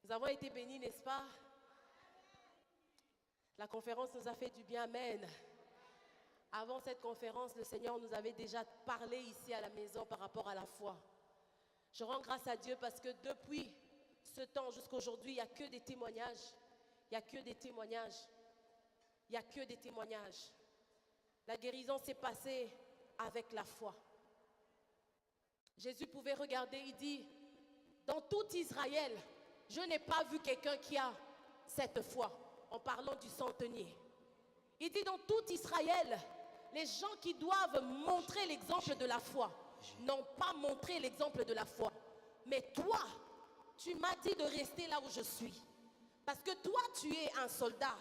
Nous avons été bénis, n'est-ce pas? La conférence nous a fait du bien, amen. Avant cette conférence, le Seigneur nous avait déjà parlé ici à la maison par rapport à la foi. Je rends grâce à Dieu parce que depuis ce temps jusqu'à aujourd'hui, il n'y a que des témoignages. Il n'y a que des témoignages. Il n'y a que des témoignages. La guérison s'est passée avec la foi. Jésus pouvait regarder, il dit, dans tout Israël, je n'ai pas vu quelqu'un qui a cette foi, en parlant du centenier. Il dit, dans tout Israël, les gens qui doivent montrer l'exemple de la foi n'ont pas montré l'exemple de la foi. Mais toi, tu m'as dit de rester là où je suis. Parce que toi, tu es un soldat.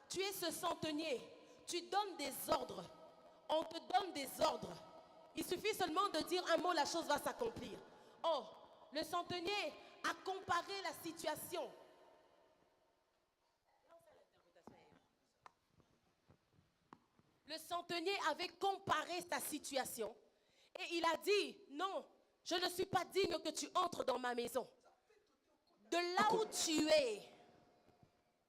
Tu es ce centenier. Tu donnes des ordres. On te donne des ordres. Il suffit seulement de dire un mot, la chose va s'accomplir. Oh, le centenier a comparé la situation. Le centenier avait comparé sa situation. Et il a dit, non, je ne suis pas digne que tu entres dans ma maison. De là où tu es,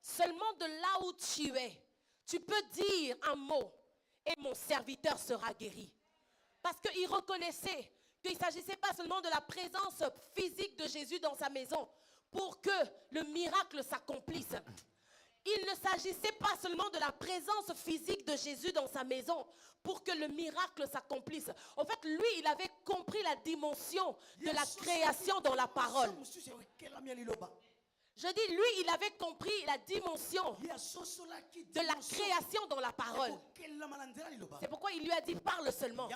seulement de là où tu es, tu peux dire un mot et mon serviteur sera guéri. Parce qu'il reconnaissait qu'il ne s'agissait pas seulement de la présence physique de Jésus dans sa maison pour que le miracle s'accomplisse. Il ne s'agissait pas seulement de la présence physique de Jésus dans sa maison pour que le miracle s'accomplisse. En fait, lui, il avait compris la dimension de la création dans la parole. Je dis, lui, il avait compris la dimension de la création dans la parole. C'est pourquoi il lui a dit, parle seulement.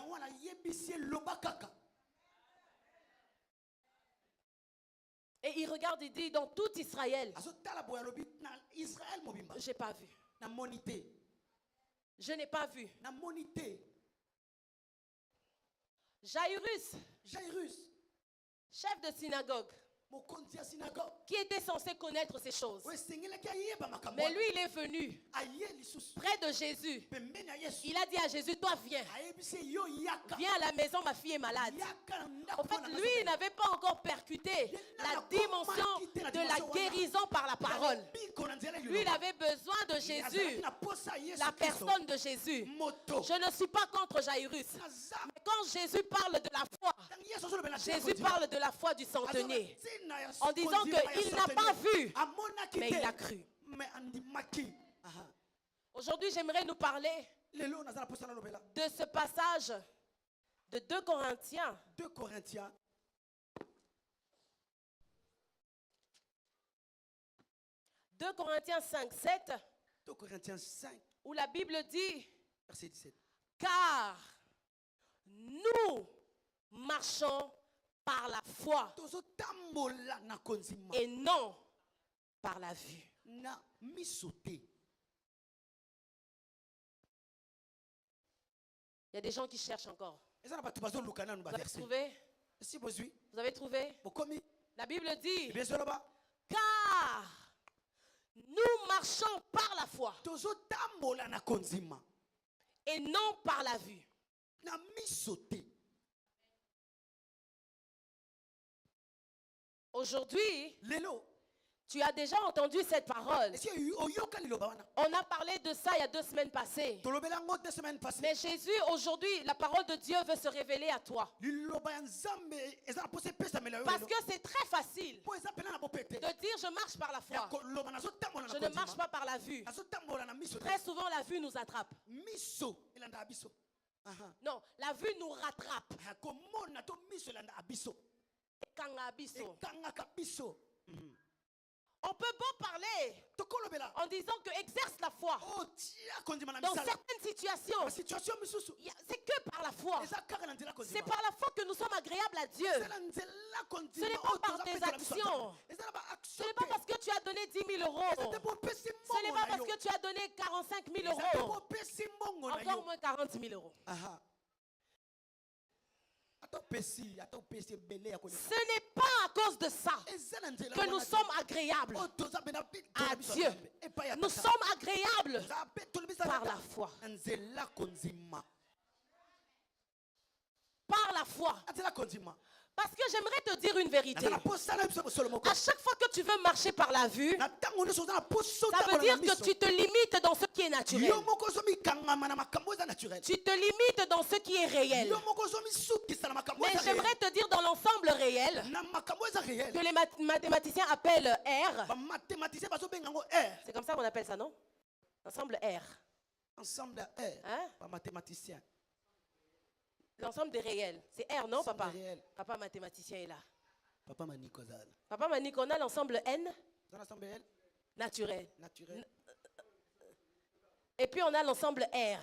Et il regarde et dit, dans tout Israël, je n'ai pas vu. Je n'ai pas vu. Jairus, chef de synagogue, qui était censé connaître ces choses. Mais lui, il est venu près de Jésus. Il a dit à Jésus, toi viens. Viens à la maison, ma fille est malade. En fait, lui, il n'avait pas encore percuté la dimension de la guérison par la parole. Lui, il avait besoin de Jésus, la personne de Jésus. Je ne suis pas contre Jairus. Mais quand Jésus parle de la foi, Jésus parle de la foi du centenier. En disant qu'il n'a pas vu, mais il a cru. Aujourd'hui, j'aimerais nous parler de ce passage de 2 Corinthiens. 2 Corinthiens. 2 Corinthiens 5, 7. 2 Corinthiens 5. Où la Bible dit, verset 17. Car nous marchons par la foi et non par la vue. Il y a des gens qui cherchent encore. Vous avez trouvé? Vous avez trouvé? La Bible dit, car nous marchons par la foi et non par la vue. Aujourd'hui, tu as déjà entendu cette parole. On a parlé de ça il y a 2 semaines passées. Mais Jésus, aujourd'hui, la parole de Dieu veut se révéler à toi. Parce que c'est très facile de dire je marche par la foi. Je ne marche pas par la vue. Très souvent, la vue nous attrape. Non, la vue nous rattrape. On peut beau parler en disant que exerce la foi dans certaines situations. C'est que par la foi. C'est par la foi que nous sommes agréables à Dieu. Ce n'est pas par tes actions. Ce n'est pas parce que tu as donné 10 000 euros. Ce n'est pas parce que tu as donné 45 000 euros. Encore moins 40 000 euros. Ce n'est pas à cause de ça que nous sommes agréables à Dieu. Nous sommes agréables par la foi. Par la foi. Parce que j'aimerais te dire une vérité. À chaque fois que tu veux marcher par la vue, ça veut dire que tu te limites dans ce qui est naturel. Tu te limites dans ce qui est réel. Mais j'aimerais te dire dans l'ensemble réel, que les mathématiciens appellent R. C'est comme ça qu'on appelle ça, non? Ensemble R. Ensemble R. Hein? Pas mathématicien. L'ensemble des réels. C'est R, non, Ensemble papa? réel. Papa mathématicien est là. Papa Manikozal. Papa Manik, on a l'ensemble N, Dans l'ensemble L, naturel. naturel. Et puis on a l'ensemble R.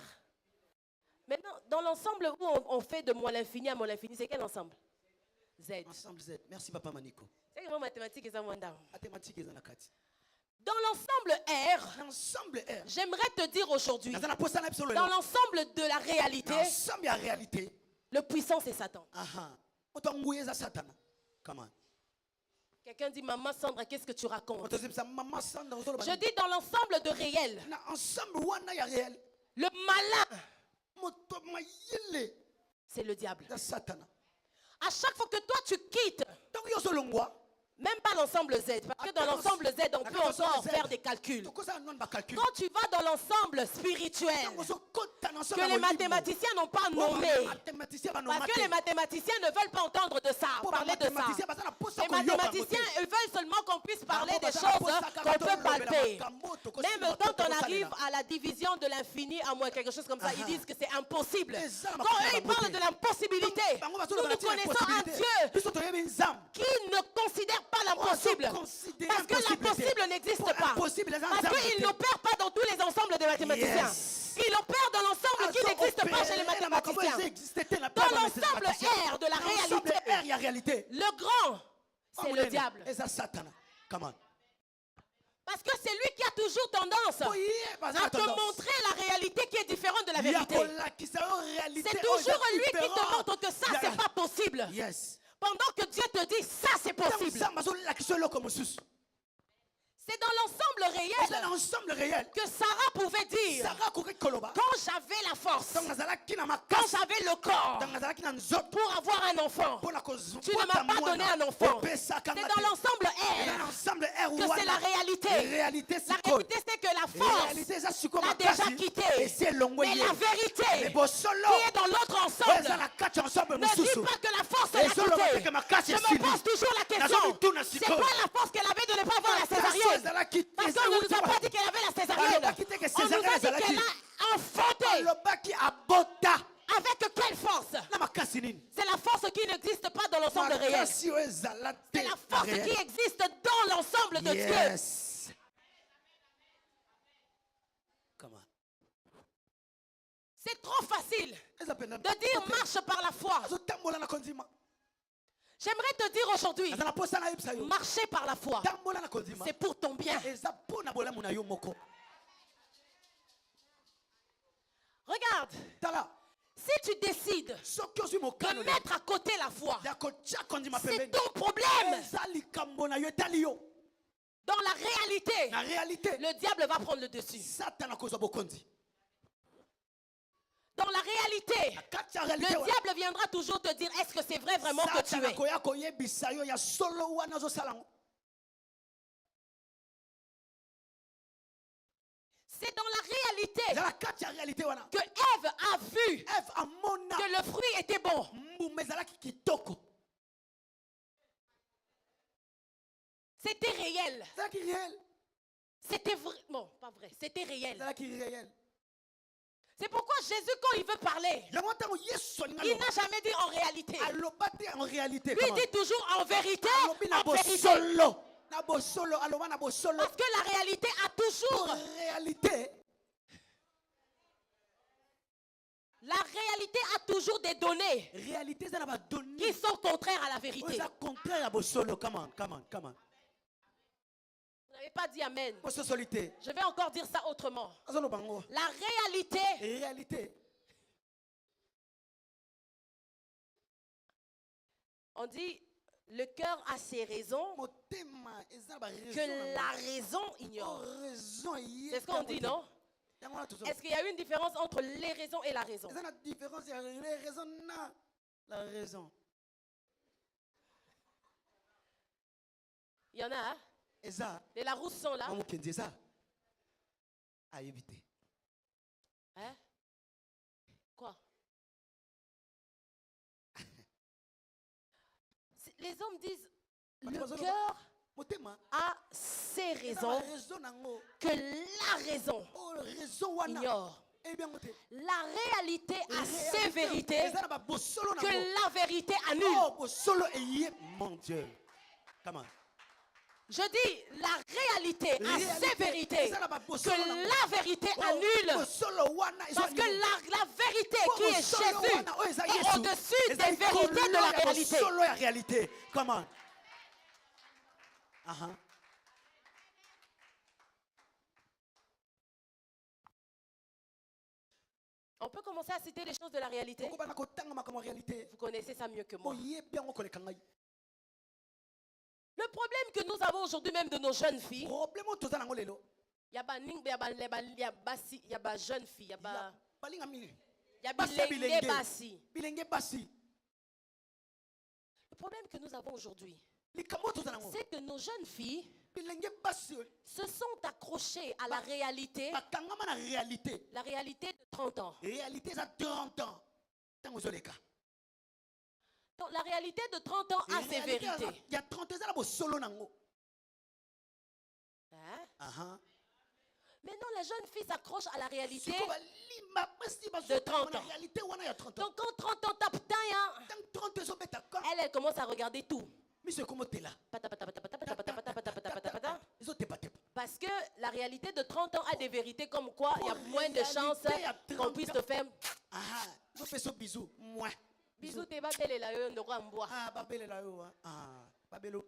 Maintenant, dans l'ensemble où on fait de moins l'infini à moins l'infini, c'est quel ensemble? Z. Ensemble Z. Merci Papa Maniko. C'est comment mathématiques et ça moins down. Mathématiques et Zanakati. Dans l'ensemble R, L'ensemble R. j'aimerais te dire aujourd'hui, Dans l'ensemble dans l'ensemble de la réalité, l'ensemble de la réalité. le puissant c'est Satan. Aha. Otangouye za Satan. Comment? Quelqu'un dit, maman Sandra, qu'est-ce que tu racontes? Je Je dis dans l'ensemble de réel, ensemble wana ya réel. le malin, Moto mayele c'est le diable. za Satan. À chaque fois que toi tu quittes, Donc yo solongwa. même pas l'ensemble Z, parce que dans l'ensemble Z, on peut encore faire des calculs. Quand tu vas dans l'ensemble spirituel, que les mathématiciens n'ont pas nommé, parce que les mathématiciens ne veulent pas entendre de ça, parler de ça. Les mathématiciens, ils veulent seulement qu'on puisse parler des choses qu'on peut palper. Même quand on arrive à la division de l'infini à moins quelque chose comme ça, ils disent que c'est impossible. Quand eux, ils parlent de l'impossibilité, nous connaissons un Dieu qui ne considère pas l'impossible. Parce que l'impossible n'existe pas. Parce qu'il n'opère pas dans tous les ensembles des mathématiciens. Il opère dans l'ensemble qui n'existe pas chez les mathématiciens. Dans l'ensemble R de la réalité, le grand, c'est le diable. Parce que c'est lui qui a toujours tendance à te montrer la réalité qui est différente de la vérité. C'est toujours lui qui te montre que ça, c'est pas possible. Pendant que Dieu te dit, ça, c'est possible. C'est dans l'ensemble réel que Sarah pouvait dire, quand j'avais la force, quand j'avais le corps pour avoir un enfant, tu ne m'as pas donné un enfant. C'est dans l'ensemble R que c'est la réalité. La réalité, c'est que la force l'a déjà quitté. Mais la vérité qui est dans l'autre ensemble ne dit pas que la force l'a quitté. Je me pose toujours la question, c'est quoi la force qu'elle avait de ne pas avoir la césarienne? Parce qu'on ne nous a pas dit qu'elle avait la césarienne. On nous a dit qu'elle a enfanté. Avec quelle force? C'est la force qui n'existe pas dans l'ensemble réel. C'est la force qui existe dans l'ensemble de Dieu. C'est trop facile de dire marche par la foi. J'aimerais te dire aujourd'hui, marcher par la foi, c'est pour ton bien. Regarde, si tu décides de mettre à côté la foi, c'est ton problème. Dans la réalité, le diable va prendre le dessus. Dans la réalité, le diable viendra toujours te dire, est-ce que c'est vrai vraiment que tu es? C'est dans la réalité que Ève a vu que le fruit était bon. C'était réel. C'était vrai. Bon, pas vrai. C'était réel. C'est pourquoi Jésus, quand il veut parler, il n'a jamais dit en réalité. Lui, il dit toujours en vérité. En vérité. Parce que la réalité a toujours. La réalité a toujours des données qui sont contraires à la vérité. Vous n'avez pas dit amen. Je vais encore dire ça autrement. La réalité. On dit, le cœur a ses raisons que la raison ignore. C'est ce qu'on dit, non? Est-ce qu'il y a une différence entre les raisons et la raison? La raison. Il y en a, hein? eza Les Larousse sont là. mamokenzi eza ayebi te. Hein? Quoi? Les hommes disent, le cœur motema a ses raisons raison nango que la raison raison wana ignore. eh bien moté La réalité a ses vérités eza na ba bosolo nango que la vérité annule. oh bosolo eye mon Dieu. Comment? Je dis, la réalité a ses vérités que la vérité annule. Parce que la vérité qui est Jésus est au-dessus des vérités de la réalité. Comment? On peut commencer à citer les choses de la réalité. Vous connaissez ça mieux que moi. Le problème que nous avons aujourd'hui, même de nos jeunes filles, il y a jeunes filles, il y a bilenge basi. Le problème que nous avons aujourd'hui, c'est que nos jeunes filles se sont accrochées à la réalité de 30 ans. Donc, la réalité de 30 ans a ses vérités. Il y a 30 ans, Hein? Maintenant, la jeune fille s'accroche à la réalité de 30 ans. Donc, quand 30 ans tape, elle commence à regarder tout. Parce que la réalité de 30 ans a des vérités comme quoi il y a moins de chances qu'on puisse te faire. Bisous, t'es pas belle là, on doit en boire. Ah, babele là, babelo.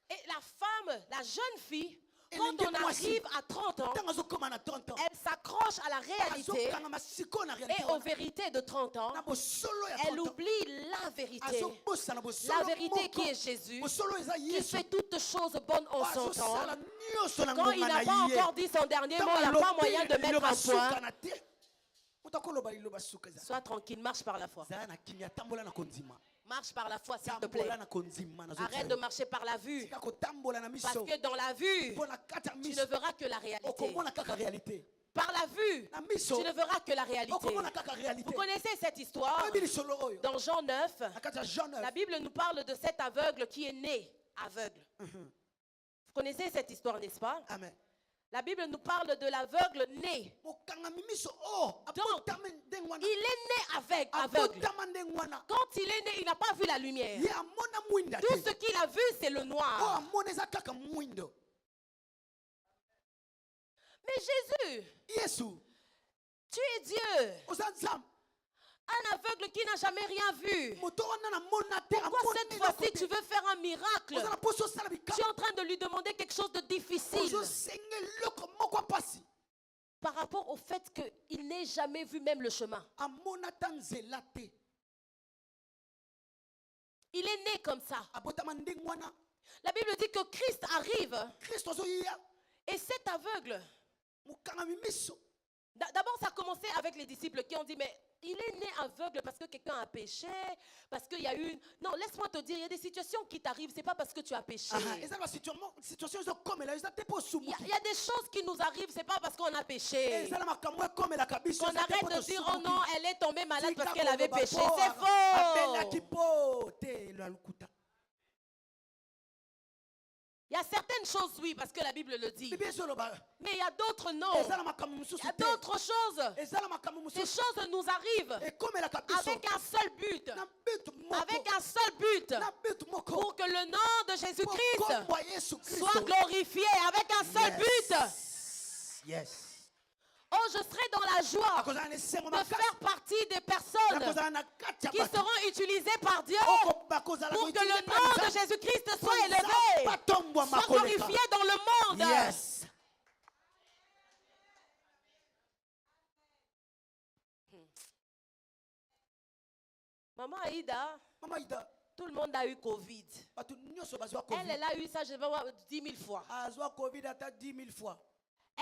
Et la femme, la jeune fille, quand on arrive à 30 ans, elle s'accroche à la réalité et aux vérités de 30 ans. Elle oublie la vérité. La vérité qui est Jésus, qui fait toutes choses bonnes en son temps. Quand il n'a pas encore dit son dernier mot, il n'y a pas moyen de mettre un point. Sois tranquille, marche par la foi. Marche par la foi, s'il te plaît. Arrête de marcher par la vue. Parce que dans la vue, tu ne verras que la réalité. Par la vue, tu ne verras que la réalité. Vous connaissez cette histoire? Dans Jean 9, la Bible nous parle de cet aveugle qui est né aveugle. Vous connaissez cette histoire, n'est-ce pas? Amen. La Bible nous parle de l'aveugle né. Donc, il est né aveugle. Quand il est né, il n'a pas vu la lumière. Tout ce qu'il a vu, c'est le noir. Mais Jésus, tu es Dieu. Un aveugle qui n'a jamais rien vu. Pourquoi cette fois-ci tu veux faire un miracle? Tu es en train de lui demander quelque chose de difficile. Par rapport au fait qu'il n'ait jamais vu même le chemin. Il est né comme ça. La Bible dit que Christ arrive. Et cet aveugle, d'abord ça a commencé avec les disciples qui ont dit, mais il est né aveugle parce que quelqu'un a péché, parce qu'il y a eu... Non, laisse-moi te dire, il y a des situations qui t'arrivent, c'est pas parce que tu as péché. Il y a des choses qui nous arrivent, c'est pas parce qu'on a péché. Qu'on arrête de dire, oh non, elle est tombée malade parce qu'elle avait péché. C'est faux. Il y a certaines choses, oui, parce que la Bible le dit. Mais il y a d'autres, non. Il y a d'autres choses. Ces choses nous arrivent avec un seul but. Avec un seul but. Pour que le nom de Jésus-Christ soit glorifié. Avec un seul but. Yes. Oh, je serai dans la joie de faire partie des personnes qui seront utilisées par Dieu pour que le nom de Jésus-Christ soit élevé, soit glorifié dans le monde. Yes. Maman Aïda, tout le monde a eu Covid. Elle a eu ça, je vais voir 10 000 fois.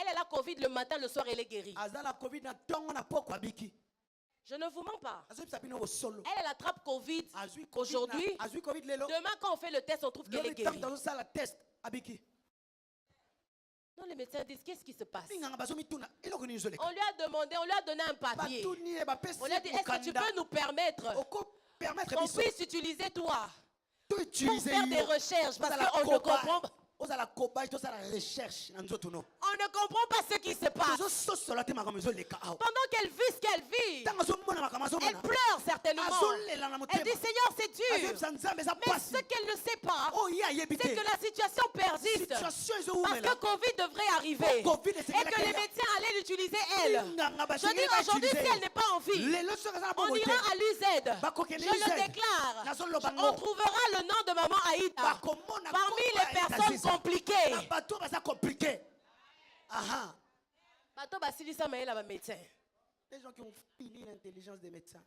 Elle a la Covid le matin, le soir, elle est guérie. Je ne vous mens pas. Elle attrape Covid aujourd'hui. Demain, quand on fait le test, on trouve qu'elle est guérie. Non, les médecins disent, qu'est-ce qui se passe? On lui a demandé, on lui a donné un papier. On lui a dit, est-ce que tu peux nous permettre qu'on puisse utiliser toi pour faire des recherches parce qu'on ne comprend pas. On ne comprend pas ce qui se passe. Pendant qu'elle vit ce qu'elle vit, elle pleure certainement. Elle dit, Seigneur, c'est dur. Mais ce qu'elle ne sait pas, c'est que la situation persiste. Parce que Covid devrait arriver. Et que les médecins allaient l'utiliser elle. Je dis aujourd'hui, si elle n'est pas en vie, on ira à l'UZ. Je le déclare. On trouvera le nom de maman Aïda parmi les personnes compliquées. Bateau Basilisa Maëla va médecin. Les gens qui ont fini l'intelligence des médecins.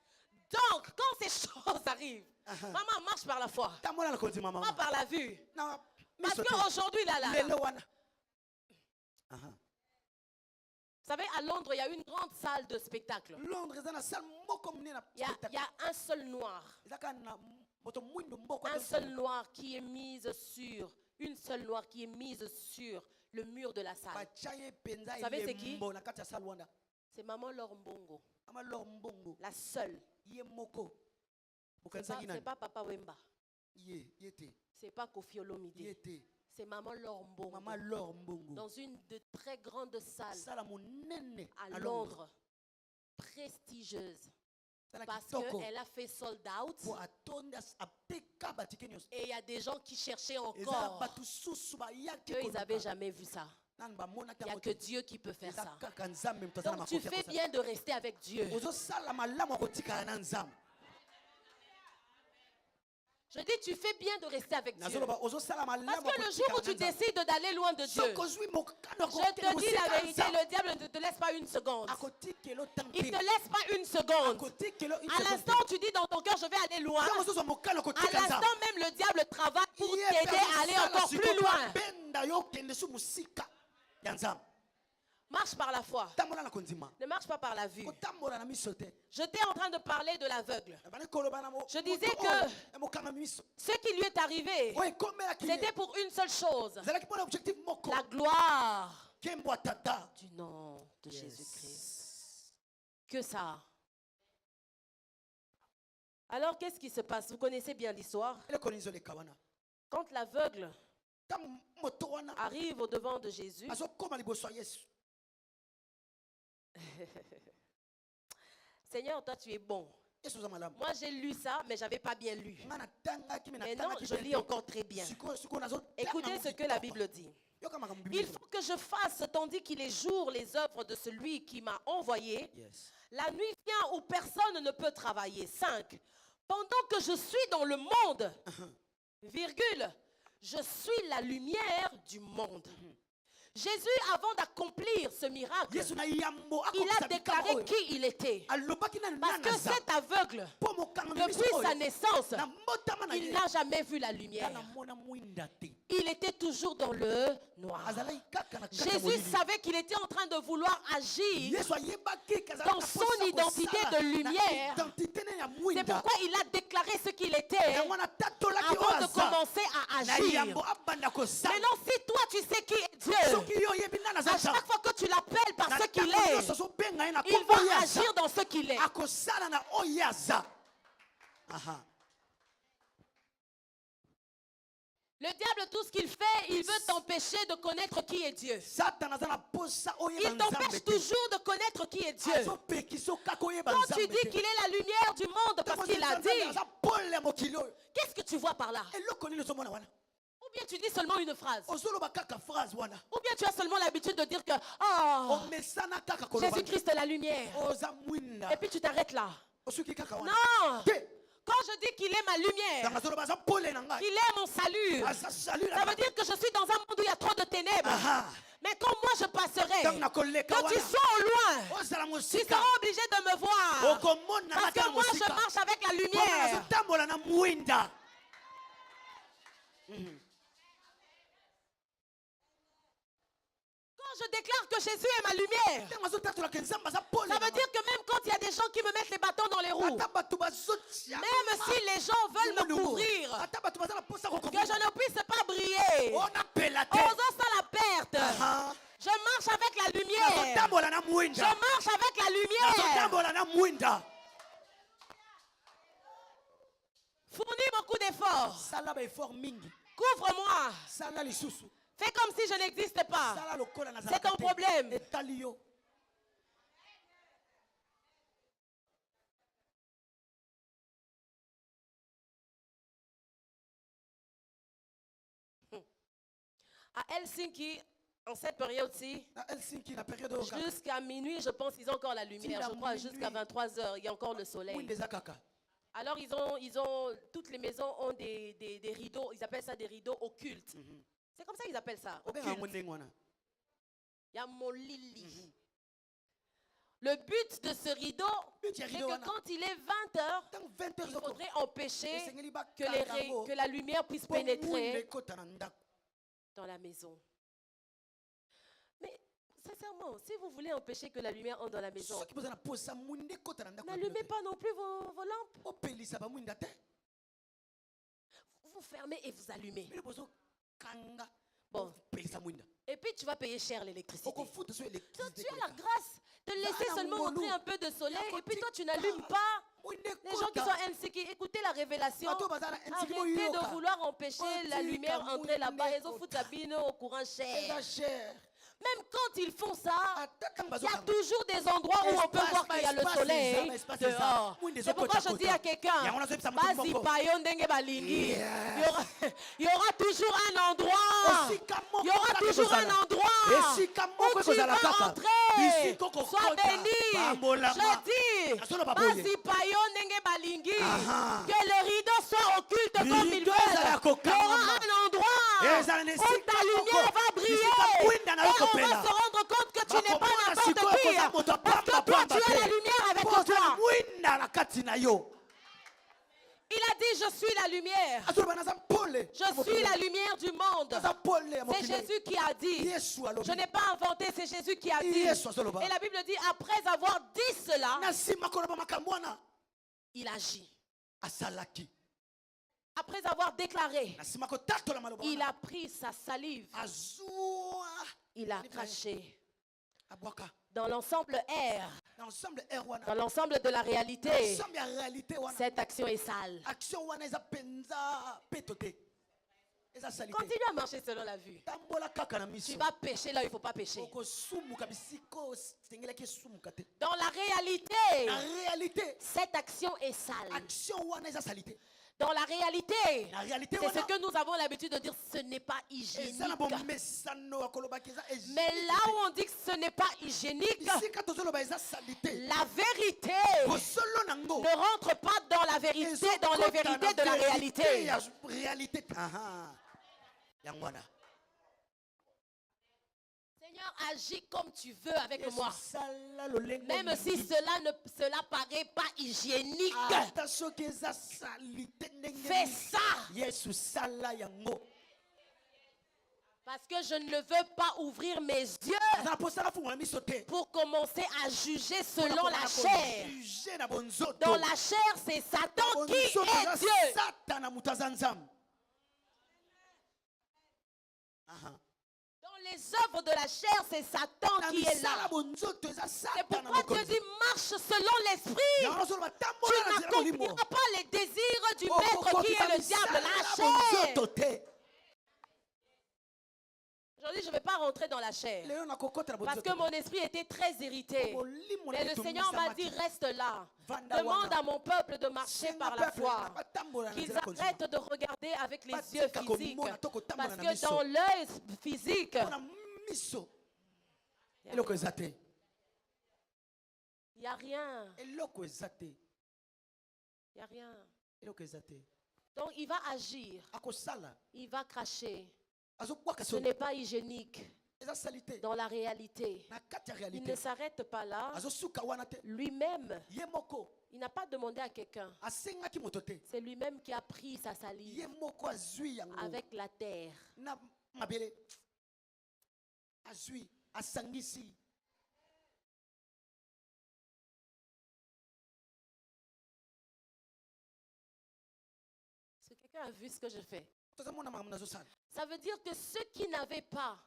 Donc, quand ces choses arrivent, maman marche par la foi, pas par la vue. Parce qu'aujourd'hui, là, vous savez, à Londres, il y a une grande salle de spectacle. Il y a un seul noir. Un seul noir qui est mise sur, une seule noire qui est mise sur le mur de la salle. Vous savez c'est qui? C'est Maman Laure Mbongo. La seule. C'est pas Papa Wemba. C'est pas Kofi Olomide. C'est Maman Laure Mbongo. Dans une de très grandes salles à Londres. Prestigieuse. Parce qu'elle a fait sold out. Et il y a des gens qui cherchaient encore. Ils n'avaient jamais vu ça. Il n'y a que Dieu qui peut faire ça. Donc tu fais bien de rester avec Dieu. Je dis, tu fais bien de rester avec Dieu. Parce que le jour où tu décides d'aller loin de Dieu, je te dis la vérité, le diable ne te laisse pas une seconde. Il ne te laisse pas une seconde. À l'instant où tu dis dans ton cœur, je vais aller loin, à l'instant même le diable travaille pour t'aider à aller encore plus loin. Marche par la foi. Ne marche pas par la vue. J'étais en train de parler de l'aveugle. Je disais que ce qui lui est arrivé, c'était pour une seule chose. La gloire du nom de Jésus-Christ. Que ça. Alors, qu'est-ce qui se passe? Vous connaissez bien l'histoire. Quand l'aveugle arrive au devant de Jésus, Seigneur, toi tu es bon. Moi j'ai lu ça, mais je n'avais pas bien lu. Maintenant, je lis encore très bien. Écoutez ce que la Bible dit. Il faut que je fasse, tandis qu'il est jour, les œuvres de celui qui m'a envoyé. La nuit vient où personne ne peut travailler. 5. Pendant que je suis dans le monde, virgule, je suis la lumière du monde. Jésus, avant d'accomplir ce miracle, il a déclaré qui il était. Parce que cet aveugle, depuis sa naissance, il n'a jamais vu la lumière. Il était toujours dans le noir. Jésus savait qu'il était en train de vouloir agir dans son identité de lumière. C'est pourquoi il a déclaré ce qu'il était avant de commencer à agir. Maintenant, si toi tu sais qui est Dieu, à chaque fois que tu l'appelles par ce qu'il est, il va agir dans ce qu'il est. Le diable, tout ce qu'il fait, il veut t'empêcher de connaître qui est Dieu. Il t'empêche toujours de connaître qui est Dieu. Quand tu dis qu'il est la lumière du monde parce qu'il a dit, qu'est-ce que tu vois par là? Ou bien tu dis seulement une phrase. Ou bien tu as seulement l'habitude de dire que Jésus-Christ est la lumière. Et puis tu t'arrêtes là. Non! Quand je dis qu'il est ma lumière, qu'il est mon salut, ça veut dire que je suis dans un monde où il y a trop de ténèbres. Mais quand moi je passerai, quand tu sois au loin, tu seras obligé de me voir. Parce que moi je marche avec la lumière. Quand je déclare que Jésus est ma lumière, ça veut dire que même quand il y a des gens qui me mettent les bâtons dans les roues, même si les gens veulent me couvrir, que je ne puisse pas briller, osant ça la perte, je marche avec la lumière. Je marche avec la lumière. Fournis beaucoup d'efforts. Couvre-moi. Fais comme si je n'existe pas. C'est ton problème. À Helsinki, en cette période-ci, jusqu'à minuit, je pense qu'ils ont encore la lumière. Je crois jusqu'à 23 h, il y a encore le soleil. Alors ils ont toutes les maisons ont des rideaux, ils appellent ça des rideaux occultes. C'est comme ça qu'ils appellent ça. Occultes. Il y a mon lili. Le but de ce rideau, c'est que quand il est 20 h, il faudrait empêcher que la lumière puisse pénétrer dans la maison. Mais sincèrement, si vous voulez empêcher que la lumière entre dans la maison, n'allumez pas non plus vos lampes. Vous fermez et vous allumez. Bon. Et puis tu vas payer cher l'électricité. Donc tu as la grâce de laisser seulement entrer un peu de soleil et puis toi tu n'allumes pas. Les gens qui sont Helsinki, écoutez la révélation. Arrêtez de vouloir empêcher la lumière entrer là-bas. Ils ont foutu la bine au courant cher. Même quand ils font ça, il y a toujours des endroits où on peut voir qu'il y a le soleil dehors. C'est pourquoi je dis à quelqu'un, il y aura toujours un endroit. Il y aura toujours un endroit où tu vas entrer. Sois béni. Je dis, que le rideau soit occulte comme il veut. Il y aura un endroit où ta lumière va briller. On va se rendre compte que tu n'es pas n'importe qui. Parce que toi, tu as la lumière avec toi. Il a dit, je suis la lumière. Je suis la lumière du monde. C'est Jésus qui a dit. Je n'ai pas inventé, c'est Jésus qui a dit. Et la Bible dit, après avoir dit cela, il agit. Après avoir déclaré, il a pris sa salive. Il a craché dans l'ensemble R, dans l'ensemble de la réalité. Cette action est sale. Continue à marcher selon la vue. Tu vas pécher là où il ne faut pas pécher. Dans la réalité, cette action est sale. Dans la réalité, c'est ce que nous avons l'habitude de dire, ce n'est pas hygiénique. Mais là où on dit que ce n'est pas hygiénique, la vérité ne rentre pas dans la vérité, dans les vérités de la réalité. Seigneur, agis comme tu veux avec moi. Même si cela paraît pas hygiénique. Fais ça. Parce que je ne veux pas ouvrir mes yeux pour commencer à juger selon la chair. Dans la chair, c'est Satan qui est Dieu. Les œuvres de la chair, c'est Satan qui est là. C'est pourquoi Dieu dit, marche selon l'esprit. Tu n'accompliras pas les désirs du maître qui est le diable, la chair. Aujourd'hui, je ne vais pas rentrer dans la chair. Parce que mon esprit était très irrité. Et le Seigneur m'a dit, reste là. Demande à mon peuple de marcher par la foi. Qu'ils arrêtent de regarder avec les yeux physiques. Parce que dans l'œil physique, il n'y a rien. Il n'y a rien. Donc il va agir. Il va cracher. Ce n'est pas hygiénique. Dans la réalité, il ne s'arrête pas là. Lui-même, il n'a pas demandé à quelqu'un. C'est lui-même qui a pris sa salive avec la terre. asangisi. Est-ce que quelqu'un a vu ce que je fais? Ça veut dire que ceux qui n'avaient pas,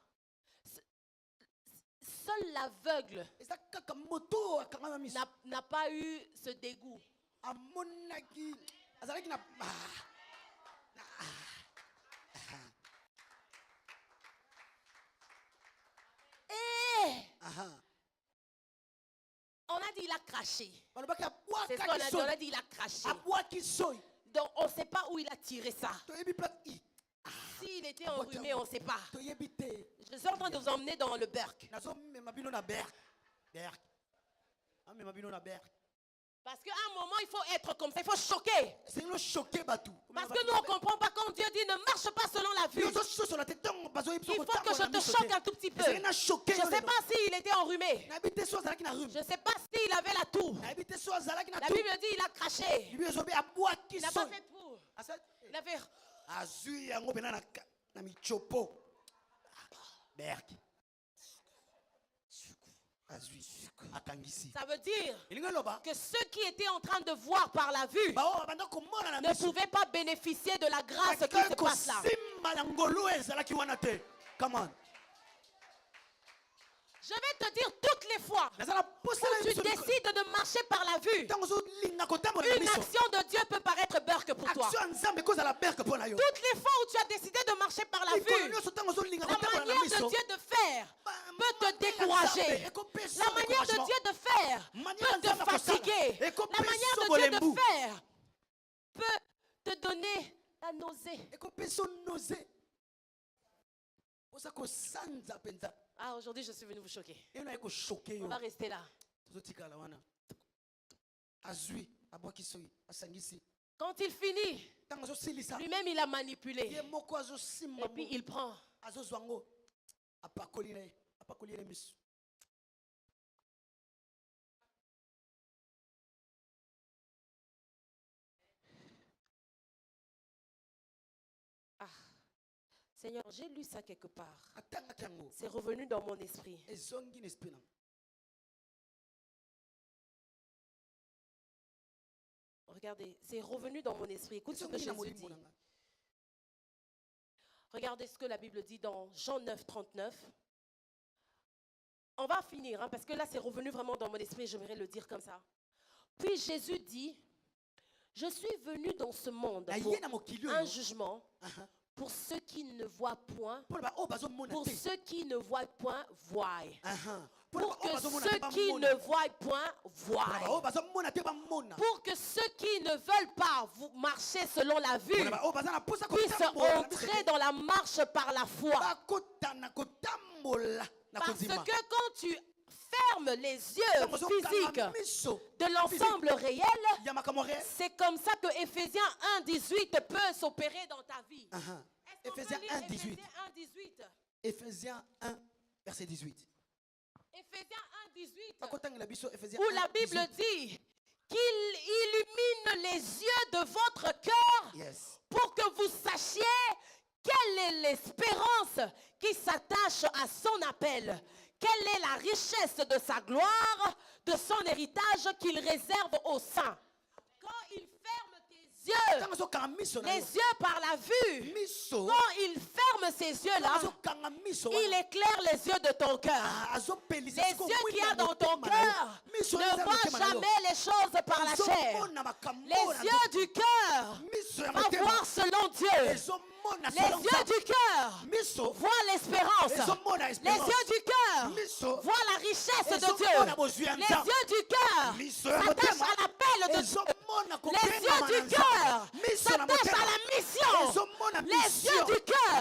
seul l'aveugle n'a pas eu ce dégoût. Et on a dit il a craché. C'est ce qu'on a dit, on a dit il a craché. Donc on ne sait pas où il a tiré ça. S'il était enrhumé, on ne sait pas. Je suis en train de vous emmener dans le Berk. Parce qu'à un moment, il faut être comme ça, il faut choquer. Parce que nous, on ne comprend pas quand Dieu dit ne marche pas selon la vue. Il faut que je te choque un tout petit peu. Je ne sais pas s'il était enrhumé. Je ne sais pas s'il avait la toux. La Bible dit il a craché. Il n'a pas fait tout. Il a fait... Ça veut dire que ceux qui étaient en train de voir par la vue ne pouvaient pas bénéficier de la grâce qui se passe là. Come on. Je vais te dire toutes les fois où tu décides de marcher par la vue, une action de Dieu peut paraître burk pour toi. Toutes les fois où tu as décidé de marcher par la vue, la manière de Dieu de faire peut te décourager. La manière de Dieu de faire peut te fatiguer. La manière de Dieu de faire peut te donner la nausée. Ah, aujourd'hui, je suis venu vous choquer. On va rester là. Quand il finit, lui-même, il a manipulé. Et puis, il prend. Ah. Seigneur, j'ai lu ça quelque part. C'est revenu dans mon esprit. Regardez, c'est revenu dans mon esprit. Écoute ce que Jésus dit. Regardez ce que la Bible dit dans Jean 9, 39. On va finir, hein, parce que là, c'est revenu vraiment dans mon esprit. J'aimerais le dire comme ça. Puis Jésus dit, je suis venu dans ce monde pour un jugement. Pour ceux qui ne voient point, pour ceux qui ne voient point, voient. Pour que ceux qui ne voient point, voient. Pour que ceux qui ne veulent pas marcher selon la vue puissent entrer dans la marche par la foi. Parce que quand tu fermes les yeux physiques de l'ensemble réel, c'est comme ça que Éphésiens 1:18 peut s'opérer dans ta vie. Éphésiens 1:18. Éphésiens 1, verset 18. Éphésiens 1:18. Où la Bible dit qu'il illumine les yeux de votre cœur pour que vous sachiez quelle est l'espérance qui s'attache à son appel. Quelle est la richesse de sa gloire, de son héritage qu'il réserve aux saints. Quand il ferme tes yeux, les yeux par la vue, quand il ferme ces yeux-là, il éclaire les yeux de ton cœur. Les yeux qu'il y a dans ton cœur ne voient jamais les choses par la chair. Les yeux du cœur vont voir selon Dieu. Les yeux du cœur voient l'espérance. Les yeux du cœur voient la richesse de Dieu. Les yeux du cœur s'attachent à l'appel de Dieu. Les yeux du cœur s'attachent à la mission. Les yeux du cœur.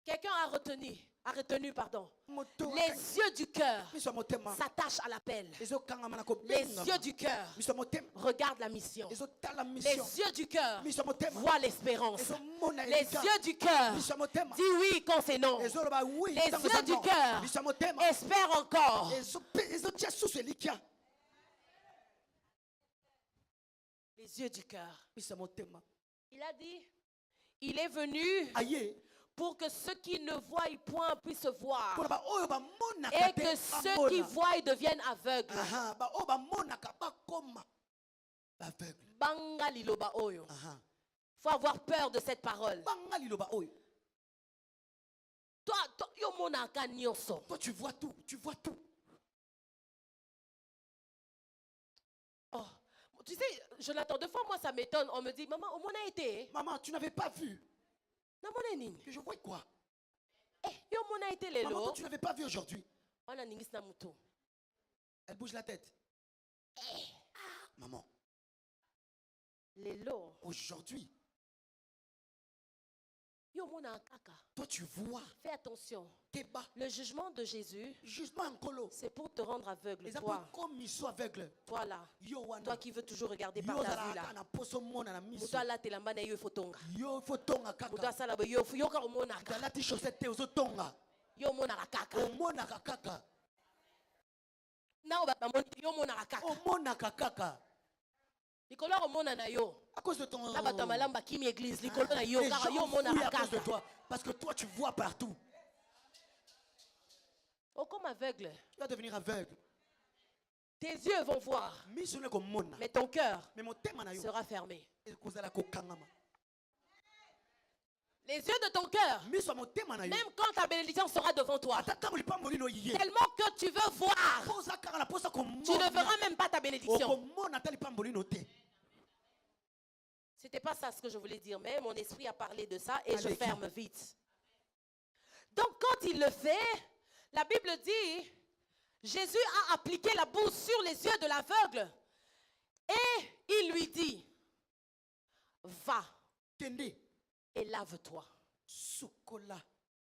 Quelqu'un a retenu, les yeux du cœur s'attachent à l'appel. Les yeux du cœur regardent la mission. Les yeux du cœur voient l'espérance. Les yeux du cœur disent oui quand c'est non. Les yeux du cœur espèrent encore. Les yeux du cœur. Il a dit, il est venu pour que ceux qui ne voient point puissent voir. Et que ceux qui voient deviennent aveugles. Banga liloba oyo. Faut avoir peur de cette parole. Toi, tu vois tout, tu vois tout. Oh, tu sais, Jonathan, deux fois, moi, ça m'étonne. On me dit, maman, où on a été? Maman, tu n'avais pas vu. Que je vois quoi? On a été les maman, toi, tu n'avais pas vu aujourd'hui. Elle bouge la tête. Maman. Les lots. Aujourd'hui. Toi, tu vois. Fais attention. Le jugement de Jésus, c'est pour te rendre aveugle. Toi là. Toi qui veux toujours regarder par ta vue là. Toi là, t'es là, il faut tonga. Toi ça là, yo ka omonaka. Yo monaka kaka. Na yo monaka kaka. À cause de ton église, à cause de toi, parce que toi tu vois partout. Oh, comme aveugle. Tu vas devenir aveugle. Tes yeux vont voir, mais ton cœur sera fermé. Les yeux de ton cœur, même quand ta bénédiction sera devant toi, tellement que tu veux voir, tu ne verras même pas ta bénédiction. C'était pas ça ce que je voulais dire, mais mon esprit a parlé de ça et je ferme vite. Donc quand il le fait, la Bible dit, Jésus a appliqué la boue sur les yeux de l'aveugle et il lui dit, va et lave-toi.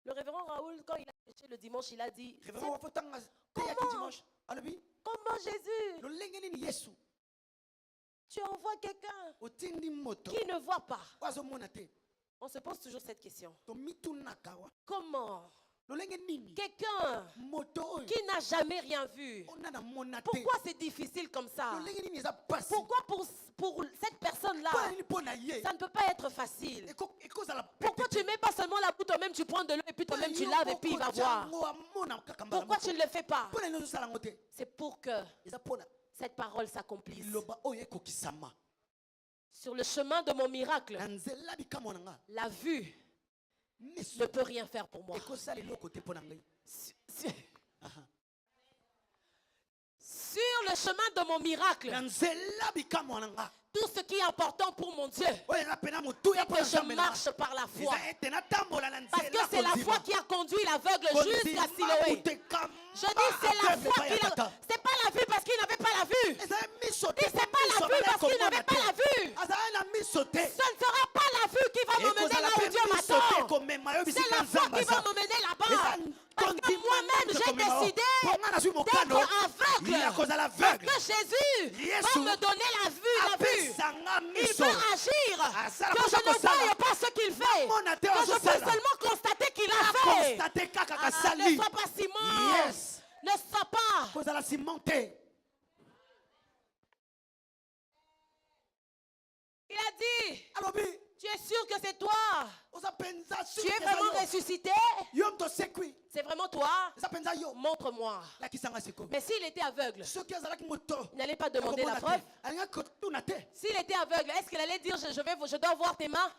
Le révérend Raoul, quand il a prêché le dimanche, il a dit, comment Jésus, tu envoies quelqu'un qui ne voit pas. On se pose toujours cette question. Comment quelqu'un qui n'a jamais rien vu, pourquoi c'est difficile comme ça? Pourquoi pour cette personne-là, ça ne peut pas être facile? Pourquoi tu ne mets pas seulement la boue toi-même, tu prends de l'eau et puis toi-même tu laves et puis il va voir? Pourquoi tu ne le fais pas? C'est pour que cette parole s'accomplisse. Sur le chemin de mon miracle, la vue ne peut rien faire pour moi. Sur le chemin de mon miracle, tout ce qui est important pour mon Dieu, c'est que je marche par la foi. Parce que c'est la foi qui a conduit l'aveugle jusqu'à Siloé. Je dis c'est la foi qui a... C'est pas la vue parce qu'il n'avait pas la vue. C'est pas la vue parce qu'il n'avait pas la vue. Ce ne sera pas la vue qui va m'emmener là où Dieu m'attend. C'est la foi qui va m'emmener là-bas. Parce que moi-même j'ai décidé d'être aveugle. Parce que Jésus va me donner la vue. Il va agir. Que je ne voie pas ce qu'il fait. Que je peux seulement constater qu'il a fait. Ne sois pas ciment. Ne sois pas. Il a dit, tu es sûr que c'est toi? Tu es vraiment ressuscité? C'est vraiment toi? Montre-moi. Mais s'il était aveugle, il n'allait pas demander la preuve. S'il était aveugle, est-ce qu'il allait dire, je dois voir tes mains?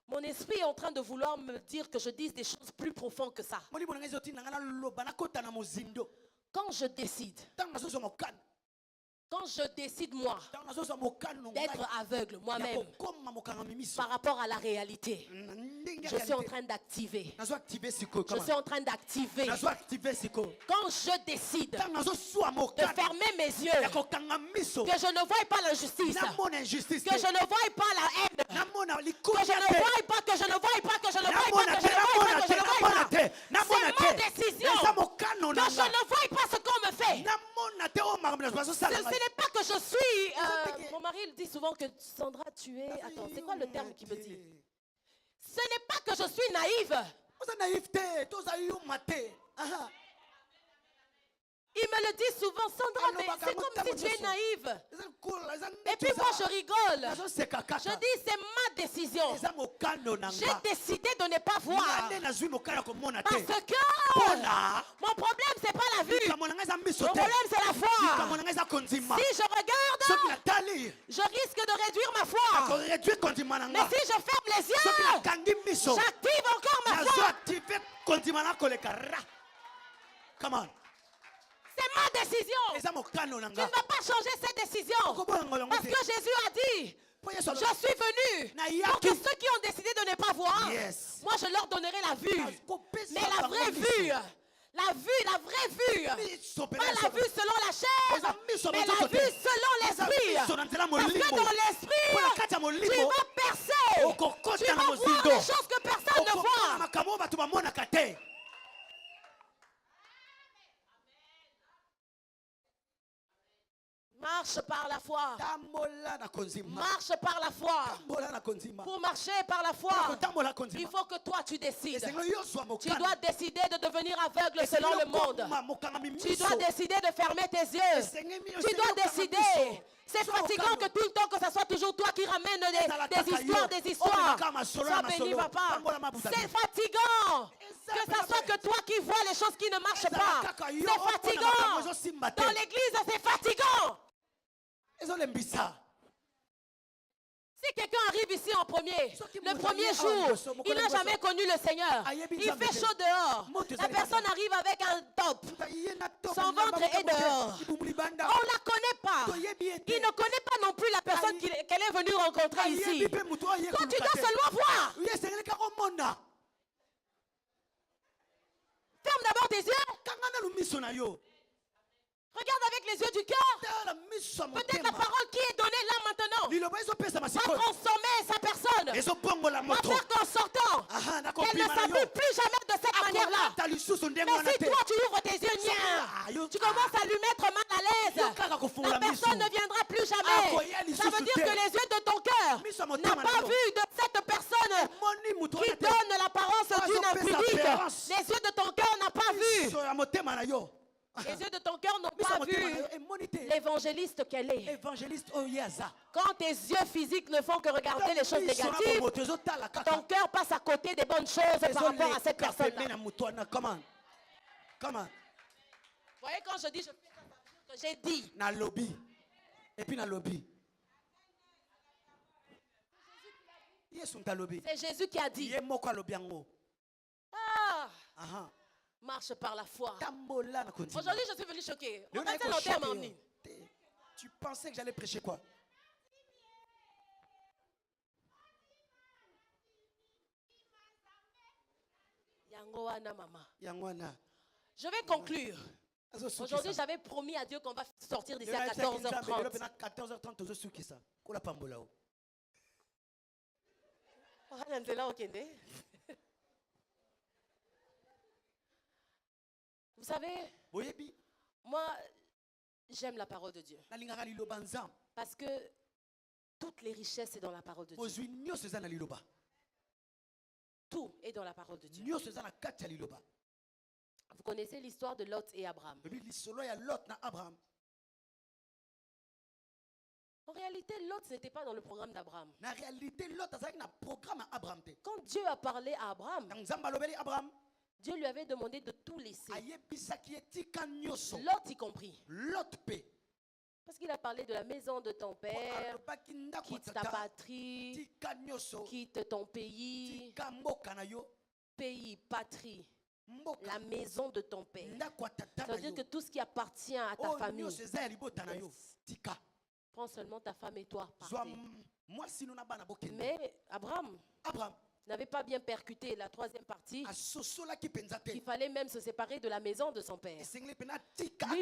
Mon esprit est en train de vouloir me dire que je dise des choses plus profondes que ça. Quand je décide, moi, d'être aveugle moi-même par rapport à la réalité, je suis en train d'activer. Je suis en train d'activer. Quand je décide de fermer mes yeux, que je ne voie pas l'injustice, que je ne voie pas la haine, que je ne voie pas, que je ne voie pas, que je ne voie pas, que je ne voie pas, que je ne voie pas. C'est ma décision. Que je ne voie pas ce qu'on me fait. Ce n'est pas que je suis... mon mari dit souvent que Sandra, tu es... Attends, c'est quoi le terme qu'il me dit? Ce n'est pas que je suis naïve. Il me le dit souvent, Sandra, mais c'est comme si tu es naïve. Et puis moi, je rigole. Je dis, c'est ma décision. J'ai décidé de ne pas voir. Parce que mon problème, c'est pas la vue. Mon problème, c'est la foi. Si je regarde, je risque de réduire ma foi. Mais si je ferme les yeux, j'active encore ma foi. Come on. C'est ma décision. Tu ne vas pas changer cette décision. Parce que Jésus a dit, je suis venu pour que ceux qui ont décidé de ne pas voir, moi je leur donnerai la vue. Mais la vraie vue, la vraie vue, pas la vue selon la chair, mais la vue selon l'esprit. Parce que dans l'esprit, tu vas percer. Tu vas voir des choses que personne ne voit. Marche par la foi. Marche par la foi. Pour marcher par la foi, il faut que toi tu décides. Tu dois décider de devenir aveugle selon le monde. Tu dois décider de fermer tes yeux. Tu dois décider. C'est fatigant que tout le temps que ce soit toujours toi qui ramènes des histoires. Sois béni, papa. C'est fatigant que ce soit que toi qui vois les choses qui ne marchent pas. C'est fatigant. Dans l'église, c'est fatigant. Si quelqu'un arrive ici en premier, le premier jour, il n'a jamais connu le Seigneur. Il fait chaud dehors. La personne arrive avec un top. Son ventre est dehors. On ne la connaît pas. Il ne connaît pas non plus la personne qu'elle est venue rencontrer ici. Toi, tu dois seulement voir. Ferme d'abord tes yeux. Regarde avec les yeux du cœur. Peut-être la parole qui est donnée là maintenant va transformer sa personne. Va faire qu'en sortant, qu'elle ne s'habille plus jamais de cette manière-là. Mais si toi tu ouvres tes yeux, tu commences à lui mettre mal à l'aise, la personne ne viendra plus jamais. Ça veut dire que les yeux de ton cœur n'ont pas vu de cette personne qui donne l'apparence d'une impudique. Les yeux de ton cœur n'ont pas vu. Les yeux de ton cœur n'ont pas vu l'évangéliste qu'elle est. Quand tes yeux physiques ne font que regarder les choses négatives, ton cœur passe à côté des bonnes choses par rapport à cette personne-là. Vous voyez, quand je dis, je fais ça, que j'ai dit. Na lobby. Et puis na lobby. C'est Jésus qui a dit. Ah. Marche par la foi. Aujourd'hui, je suis venu choquer. On va faire l'enterre, m'emmener. Tu pensais que j'allais prêcher quoi? Yangoana, maman. Yangoana. Je vais conclure. Aujourd'hui, j'avais promis à Dieu qu'on va sortir d'ici à 14h30. 14h30, Vous savez, moi, j'aime la parole de Dieu. Parce que toutes les richesses sont dans la parole de Dieu. Tout est dans la parole de Dieu. Vous connaissez l'histoire de Lot et Abraham. En réalité, Lot n'était pas dans le programme d'Abraham. Quand Dieu a parlé à Abraham, Dieu lui avait demandé de tout laisser. Lot y compris. Parce qu'il a parlé de la maison de ton père, quitte ta patrie, quitte ton pays, patrie, la maison de ton père. Ça veut dire que tout ce qui appartient à ta famille, prends seulement ta femme et toi. Mais Abraham n'avait pas bien percuté la troisième partie, qu'il fallait même se séparer de la maison de son père. Lui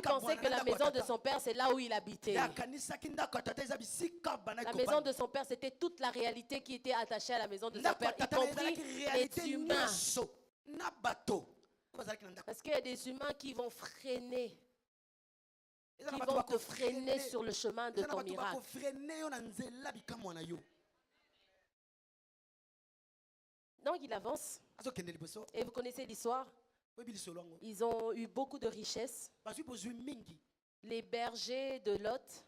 pensait que la maison de son père, c'est là où il habitait. La maison de son père, c'était toute la réalité qui était attachée à la maison de son père, y compris les humains. Parce qu'il y a des humains qui vont freiner, qui vont te freiner sur le chemin de ton miracle. Donc il avance. Et vous connaissez l'histoire. Ils ont eu beaucoup de richesses. Les bergers de Lot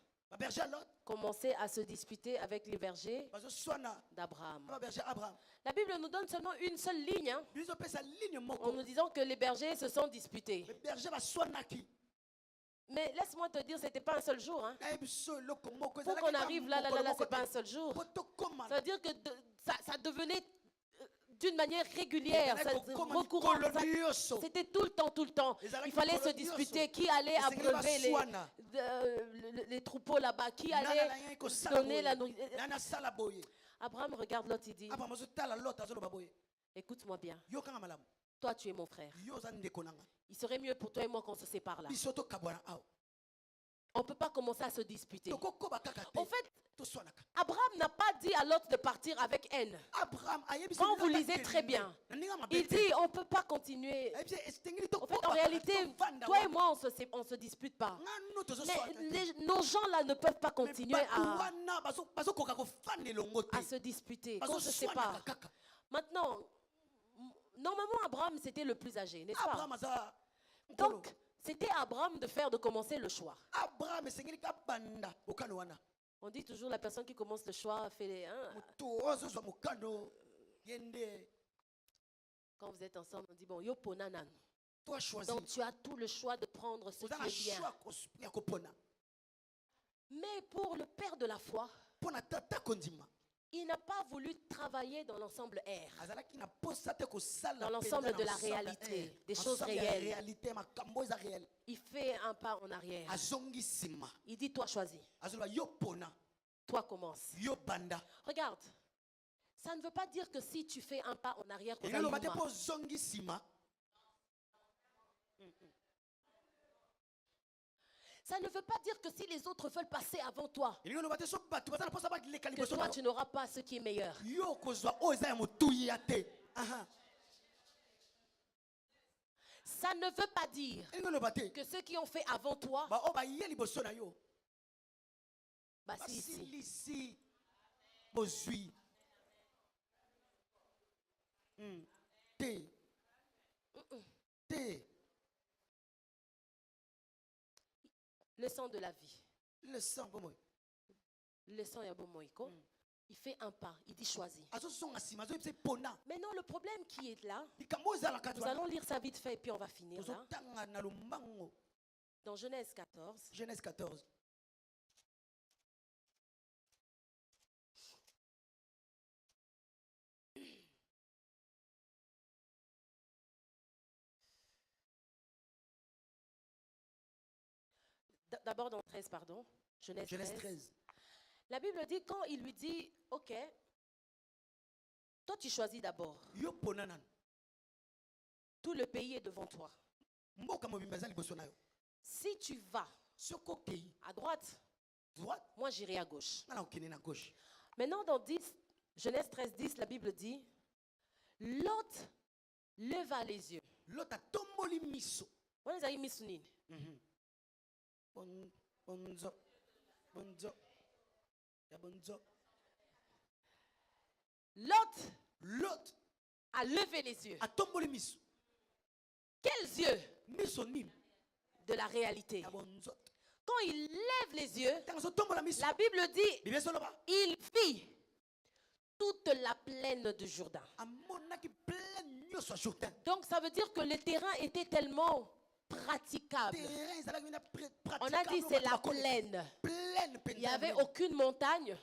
commençaient à se disputer avec les bergers d'Abraham. La Bible nous donne seulement une seule ligne, hein, en nous disant que les bergers se sont disputés. Mais laisse-moi te dire, ce n'était pas un seul jour. Hein. Pour qu'on arrive là, ce n'est pas un seul jour. Ça veut dire que ça devenait d'une manière régulière, recourante. C'était tout le temps. Il fallait se disputer qui allait abreuver les troupeaux là-bas, qui allait donner la nourriture. Abraham regarde Lot et dit, écoute-moi bien, toi tu es mon frère. Il serait mieux pour toi et moi qu'on se sépare là. On ne peut pas commencer à se disputer. En fait, Abraham n'a pas dit à Lot de partir avec haine. Quand vous lisez très bien, il dit on ne peut pas continuer. En fait, en réalité, toi et moi, on ne se dispute pas. Mais nos gens là ne peuvent pas continuer à se disputer, qu'on se sépare. Maintenant, normalement, Abraham, c'était le plus âgé, n'est-ce pas? Donc, c'était à Abraham de commencer le choix. On dit toujours la personne qui commence le choix fait les... Quand vous êtes ensemble, on dit bon, yo ponanan. Donc tu as tout le choix de prendre ce qui est bien. Mais pour le père de la foi, il n'a pas voulu travailler dans l'ensemble R, dans l'ensemble de la réalité, des choses réelles. Il fait un pas en arrière. Il dit, toi choisis. Toi commence. Regarde, ça ne veut pas dire que si tu fais un pas en arrière, ça ne veut pas dire que si les autres veulent passer avant toi, que toi tu n'auras pas ce qui est meilleur. Ça ne veut pas dire que ceux qui ont fait avant toi, le sang de la vie. Le sang Yabomoïko. Il fait un pas, il dit choisis. Maintenant, le problème qui est là, nous allons lire ça vite fait et puis on va finir là. Dans Genèse 14. Genèse 14. D'abord dans 13, pardon. Genèse 13. La Bible dit, quand il lui dit, ok, toi tu choisis d'abord. Tout le pays est devant toi. Si tu vas à droite, moi j'irai à gauche. Maintenant dans 10, Genèse 13, 10, la Bible dit, Lot leva les yeux. Lot a tomboli miso. On les a mis sunine. Lot a levé les yeux. Quels yeux? De la réalité. Quand il lève les yeux, la Bible dit, il vit toute la plaine de Jourdain. Donc ça veut dire que le terrain était tellement praticable. On a dit c'est la plaine. Il n'y avait aucune montagne,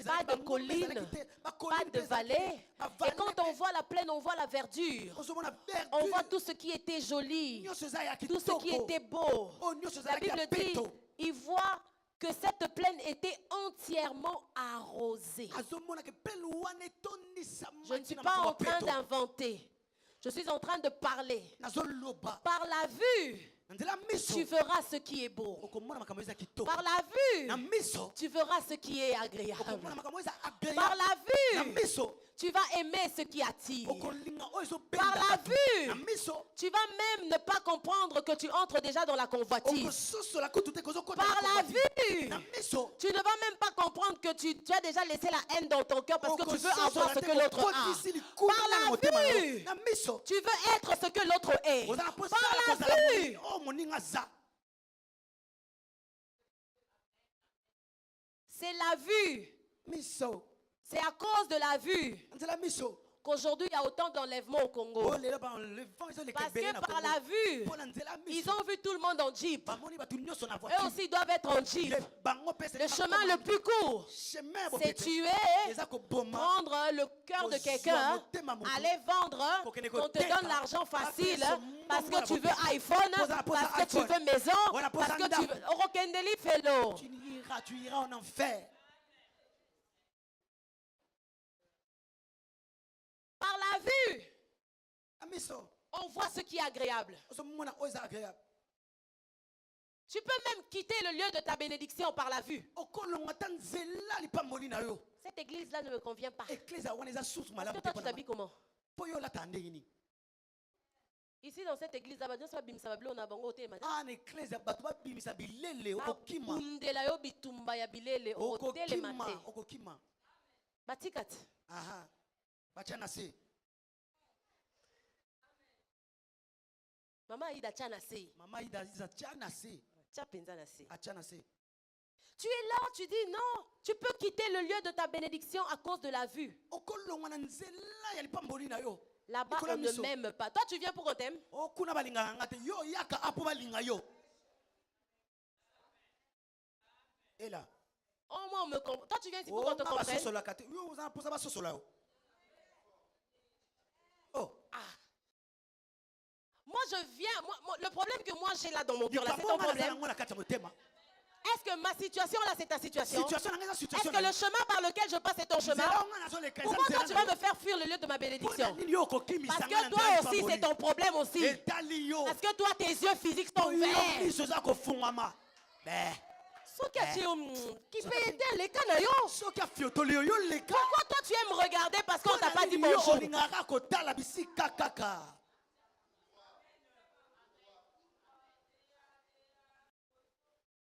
pas de colline, pas de vallée. Et quand on voit la plaine, on voit la verdure. On voit tout ce qui était joli, tout ce qui était beau. La Bible dit, il voit que cette plaine était entièrement arrosée. Je ne suis pas en train d'inventer. Je suis en train de parler. Par la vue, tu verras ce qui est beau. Par la vue, tu verras ce qui est agréable. Par la vue, tu vas aimer ce qui attire. Par la vue, tu vas même ne pas comprendre que tu entres déjà dans la convoitise. Par la vue, tu ne vas même pas comprendre que tu as déjà laissé la haine dans ton cœur parce que tu veux avoir ce que l'autre a. Par la vue, tu veux être ce que l'autre est. Par la vue, c'est la vue. C'est à cause de la vue qu'aujourd'hui il y a autant d'enlèvements au Congo. Parce que par la vue, ils ont vu tout le monde en jeep. Eux aussi doivent être en jeep. Le chemin le plus court, c'est tuer, prendre le cœur de quelqu'un, aller vendre, qu'on te donne l'argent facile parce que tu veux iPhone, parce que tu veux maison, parce que tu veux... Orokendeli Fellow. Tu iras en enfer. Par la vue, on voit ce qui est agréable. Tu peux même quitter le lieu de ta bénédiction par la vue. Cette église-là ne me convient pas. Parce que toi, tu t'habilles comment? Ici, dans cette église-là, on a Maman Aïda Tchanase. Tu es là, tu dis non. Tu peux quitter le lieu de ta bénédiction à cause de la vue. Là-bas, on ne m'aime pas. Toi, tu viens pour qu'on t'aime? Et là. Oh, moi, on me comprend. Toi, tu viens ici pour qu'on te comprenne? Oh. Ah. Moi, je viens. Le problème que moi j'ai là dans mon cœur, là, c'est ton problème. Est-ce que ma situation là, c'est ta situation? Est-ce que le chemin par lequel je passe, c'est ton chemin? Pourquoi toi, tu vas me faire fuir le lieu de ma bénédiction? Parce que toi aussi, c'est ton problème aussi. Parce que toi, tes yeux physiques sont ouverts. Pourquoi toi, tu aimes regarder parce qu'on t'a pas dit bonjour?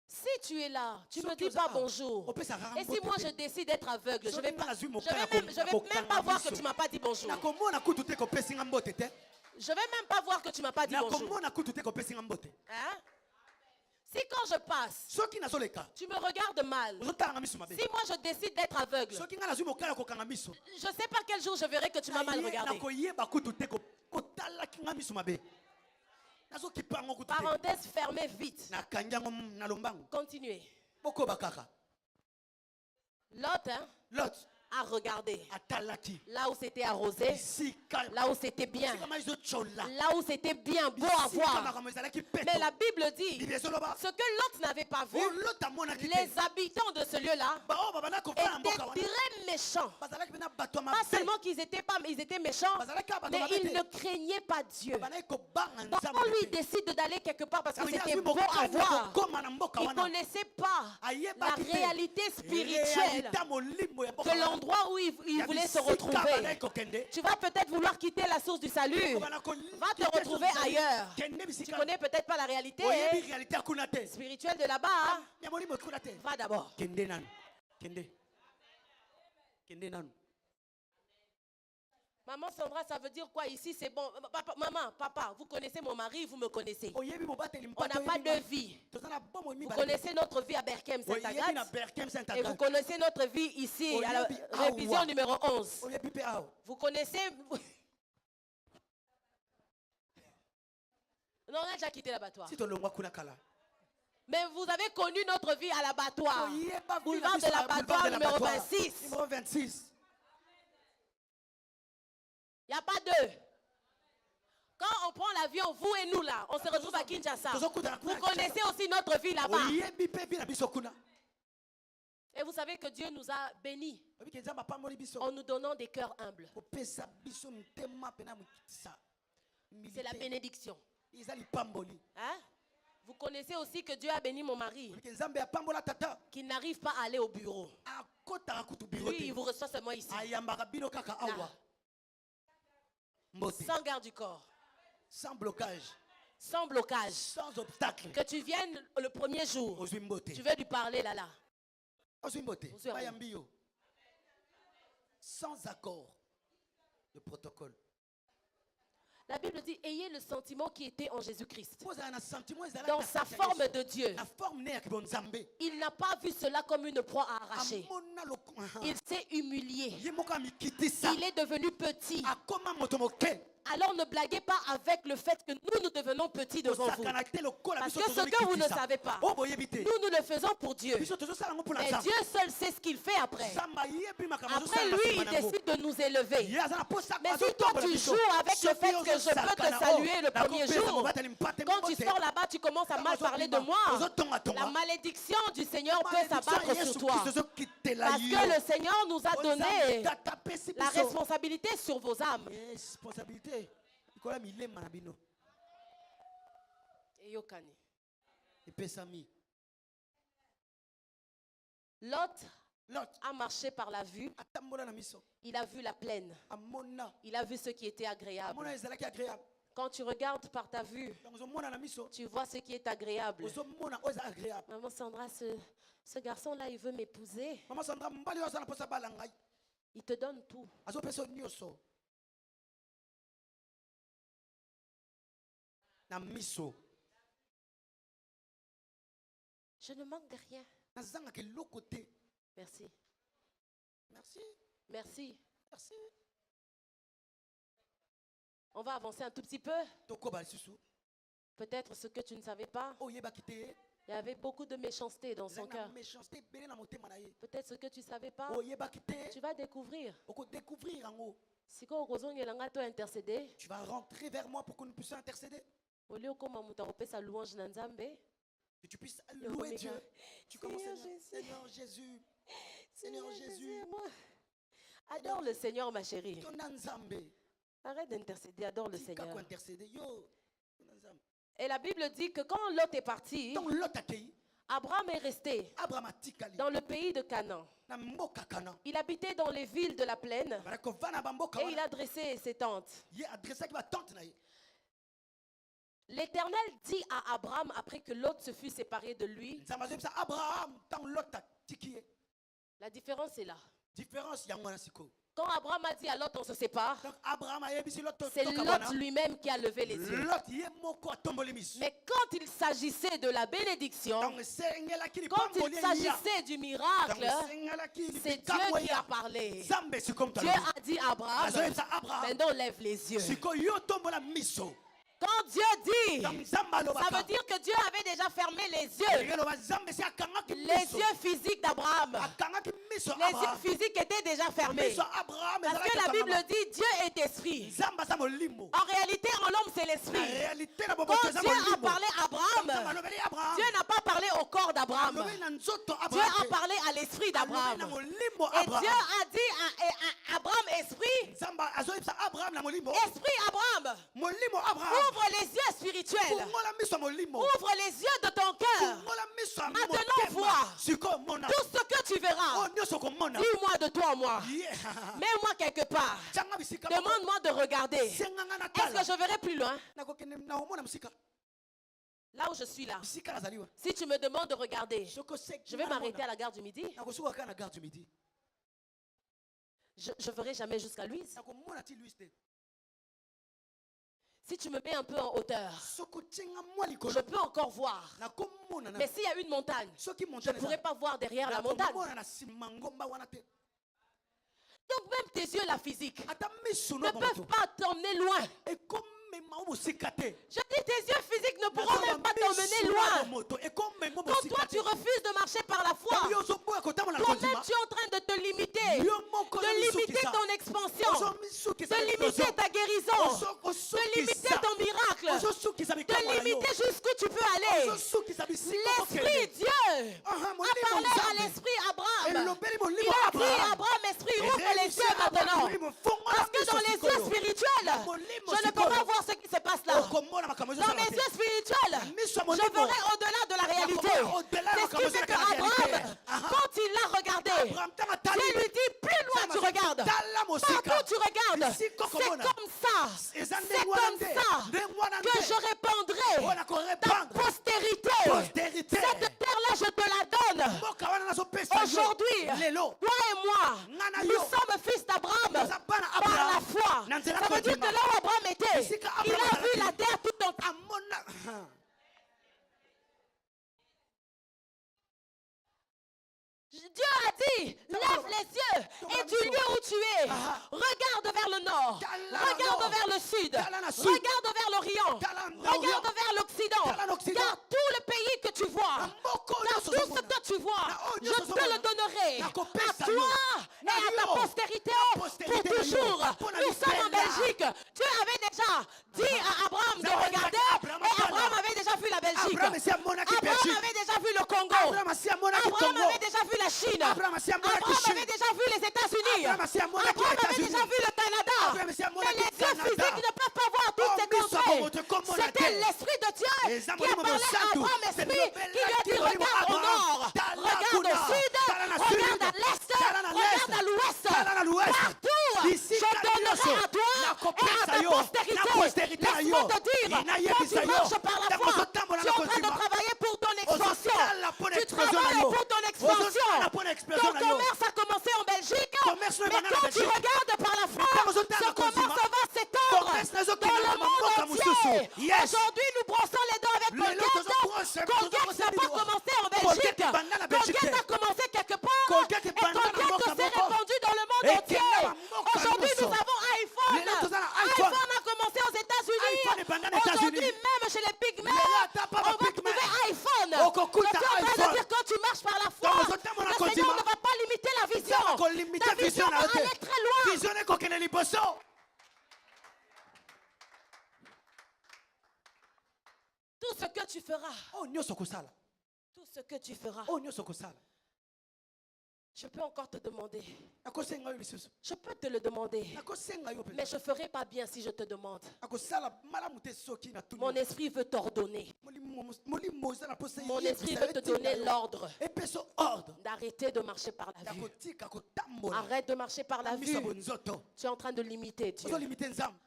Si tu es là, tu ne me dis pas bonjour. Et si moi je décide d'être aveugle, je ne vais même pas voir que tu ne m'as pas dit bonjour. Je ne vais même pas voir que tu ne m'as pas dit bonjour. Hein? Si quand je passe, tu me regardes mal. Si moi je décide d'être aveugle, je ne sais pas quel jour je verrai que tu m'as mal regardé. Parenthèse fermée vite. Continuez. Lot, hein? A regardé. Là où c'était arrosé. Là où c'était bien. Là où c'était bien beau à voir. Mais la Bible dit ce que Lot n'avait pas vu. Les habitants de ce lieu-là étaient très méchants. Pas seulement qu'ils étaient méchants, mais ils ne craignaient pas Dieu. Pourquoi lui décide d'aller quelque part parce que c'était beau à voir? Il ne connaissait pas la réalité spirituelle de l'endroit où il voulait se retrouver. Tu vas peut-être vouloir quitter la source du salut. Va te retrouver ailleurs. Tu connais peut-être pas la réalité spirituelle de là-bas. Va d'abord. Maman Sandra, ça veut dire quoi ici? C'est bon. Maman, papa, vous connaissez mon mari, vous me connaissez. On n'a pas de vie. Vous connaissez notre vie à Berkem Saint-Agathe. Et vous connaissez notre vie ici à la révision numéro 11. Vous connaissez... Non, on a déjà quitté l'abattoir. Mais vous avez connu notre vie à l'abattoir. Boulevard de l'abattoir numéro 26. Il n'y a pas deux. Quand on prend l'avion, vous et nous là, on se retrouve à Kinshasa. Vous connaissez aussi notre vie là-bas. Et vous savez que Dieu nous a bénis en nous donnant des cœurs humbles. C'est la bénédiction. Hein? Vous connaissez aussi que Dieu a béni mon mari, qui n'arrive pas à aller au bureau. Lui, il vous reçoit seulement ici. Là. Sans garde du corps. Sans blocage. Sans blocage. Sans obstacle. Que tu viennes le premier jour. Tu veux lui parler là. Sans accord de protocole. La Bible dit, ayez le sentiment qui était en Jésus-Christ. Dans sa forme de Dieu. Il n'a pas vu cela comme une proie à arracher. Il s'est humilié. Il est devenu petit. Alors ne blaguez pas avec le fait que nous devenons petits devant vous. Parce que ce que vous ne savez pas, nous le faisons pour Dieu. Mais Dieu seul sait ce qu'il fait après. Après lui, il décide de nous élever. Mais si toi tu joues avec le fait que je peux te saluer le premier jour, quand tu sors là-bas, tu commences à mal parler de moi. La malédiction du Seigneur peut s'abattre sur toi. Parce que le Seigneur nous a donné la responsabilité sur vos âmes. Lot a marché par la vue. Il a vu la plaine. Il a vu ce qui était agréable. Quand tu regardes par ta vue, tu vois ce qui est agréable. Maman Sandra, ce garçon-là, il veut m'épouser. Il te donne tout. Je ne manque de rien. Merci. Merci. On va avancer un tout petit peu. Peut-être ce que tu ne savais pas. Il y avait beaucoup de méchanceté dans son cœur. Peut-être ce que tu ne savais pas. Tu vas découvrir. Si tu vas rentrer vers moi pour que nous puissions intercéder. Que tu puisses louer Dieu. Tu commences à dire, Seigneur Jésus. Seigneur Jésus. Adore le Seigneur, ma chérie. Arrête d'intercéder, adore le Seigneur. Et la Bible dit que quand Lot est parti, Abraham est resté dans le pays de Canaan. Il habitait dans les villes de la plaine et il a dressé ses tentes. L'Éternel dit à Abraham, après que Lot se fut séparé de lui, la différence est là. Quand Abraham a dit à Lot, on se sépare, c'est Lot lui-même qui a levé les yeux. Mais quand il s'agissait de la bénédiction, quand il s'agissait du miracle, c'est Dieu qui a parlé. Dieu a dit à Abraham, maintenant lève les yeux. Quand Dieu dit, ça veut dire que Dieu avait déjà fermé les yeux. Les yeux physiques d'Abraham. Les yeux physiques étaient déjà fermés. Parce que la Bible dit Dieu est esprit. En réalité, en l'homme, c'est l'esprit. Quand Dieu a parlé à Abraham, Dieu n'a pas parlé au corps d'Abraham. Dieu a parlé à l'esprit d'Abraham. Et Dieu a dit à Abraham, esprit. Esprit Abraham. Ouvre les yeux spirituels. Ouvre les yeux de ton cœur. Maintenant vois tout ce que tu verras. Dis-moi de toi, moi. Mets-moi quelque part. Demande-moi de regarder. Est-ce que je verrai plus loin? Là où je suis là. Si tu me demandes de regarder, je vais m'arrêter à la gare du Midi. Je ne verrai jamais jusqu'à Louise. Si tu me mets un peu en hauteur, je peux encore voir. Mais s'il y a une montagne, je ne pourrai pas voir derrière la montagne. Donc même tes yeux, la physique, ne peuvent pas t'emmener loin. Je dis, tes yeux physiques ne pourront même pas t'emmener loin. Quand toi, tu refuses de marcher par la foi, toi-même, tu es en train de te limiter. De limiter ton expansion. De limiter ta guérison. De limiter ton miracle. De limiter jusqu'où tu peux aller. L'Esprit Dieu a parlé à l'Esprit Abraham. Il a dit à Abraham, Esprit, ouvre les yeux maintenant. Parce que dans les yeux spirituels, je ne peux pas voir ce qui se passe là. Dans mes yeux spirituels, je verrai au-delà de la réalité. C'est ce qui fait que Abraham, quand il l'a regardé, C'est comme ça que je répandrai ta postérité. Cette terre-là, je te la donne. Aujourd'hui, toi et moi, nous sommes fils d'Abraham par la foi. Ça veut dire que là où Abraham était, il a vu la terre tout entière. Dieu a dit, lève les yeux et du lieu où tu es, regarde vers le nord, regarde vers le sud, regarde vers l'Orient, regarde vers l'Occident, car tout le pays que tu vois, car tout ce que tu vois, je te le donnerai à toi et à ta postérité pour toujours. Nous sommes en Belgique. Dieu avait déjà dit à Abraham de regarder et Abraham avait déjà vu la Belgique. Abraham avait déjà vu le Congo. Abraham avait déjà vu la Chine. Abraham avait déjà vu les États-Unis. Abraham avait déjà vu le Canada. Mais les yeux physiques ne peuvent pas voir toutes ces contrées. C'était l'Esprit de Dieu qui a parlé à Abraham, esprit, qui lui a dit regarde au nord, regarde au sud, regarde à l'est, regarde à l'ouest. Partout, je donnerai à toi et à ta postérité. Laisse-moi te dire, quand tu marches par la foi, tu es en train de travailler pour ton expansion. Tu travailles pour ton expansion. Ton commerce a commencé en Belgique, mais quand tu regardes par la foi, ce commerce va s'étendre dans le monde entier. Aujourd'hui, nous brossons les dents avec Colgate. Colgate n'a pas commencé en Belgique. Colgate a commencé quelque part et Colgate s'est répandu dans le monde entier. Aujourd'hui, nous avons iPhone. iPhone a commencé aux États-Unis. Aujourd'hui, même chez les pygmées, on va trouver iPhone. Je suis en train de dire, quand tu marches par la foi, le Seigneur ne va pas limiter la vision. Ta vision va aller très loin. Tout ce que tu feras. Tout ce que tu feras. Je peux encore te demander. Je peux te le demander. Mais je ne ferai pas bien si je te demande. Mon esprit veut t'ordonner. Mon esprit veut te donner l'ordre d'arrêter de marcher par la vue. Arrête de marcher par la vue. Tu es en train de limiter Dieu.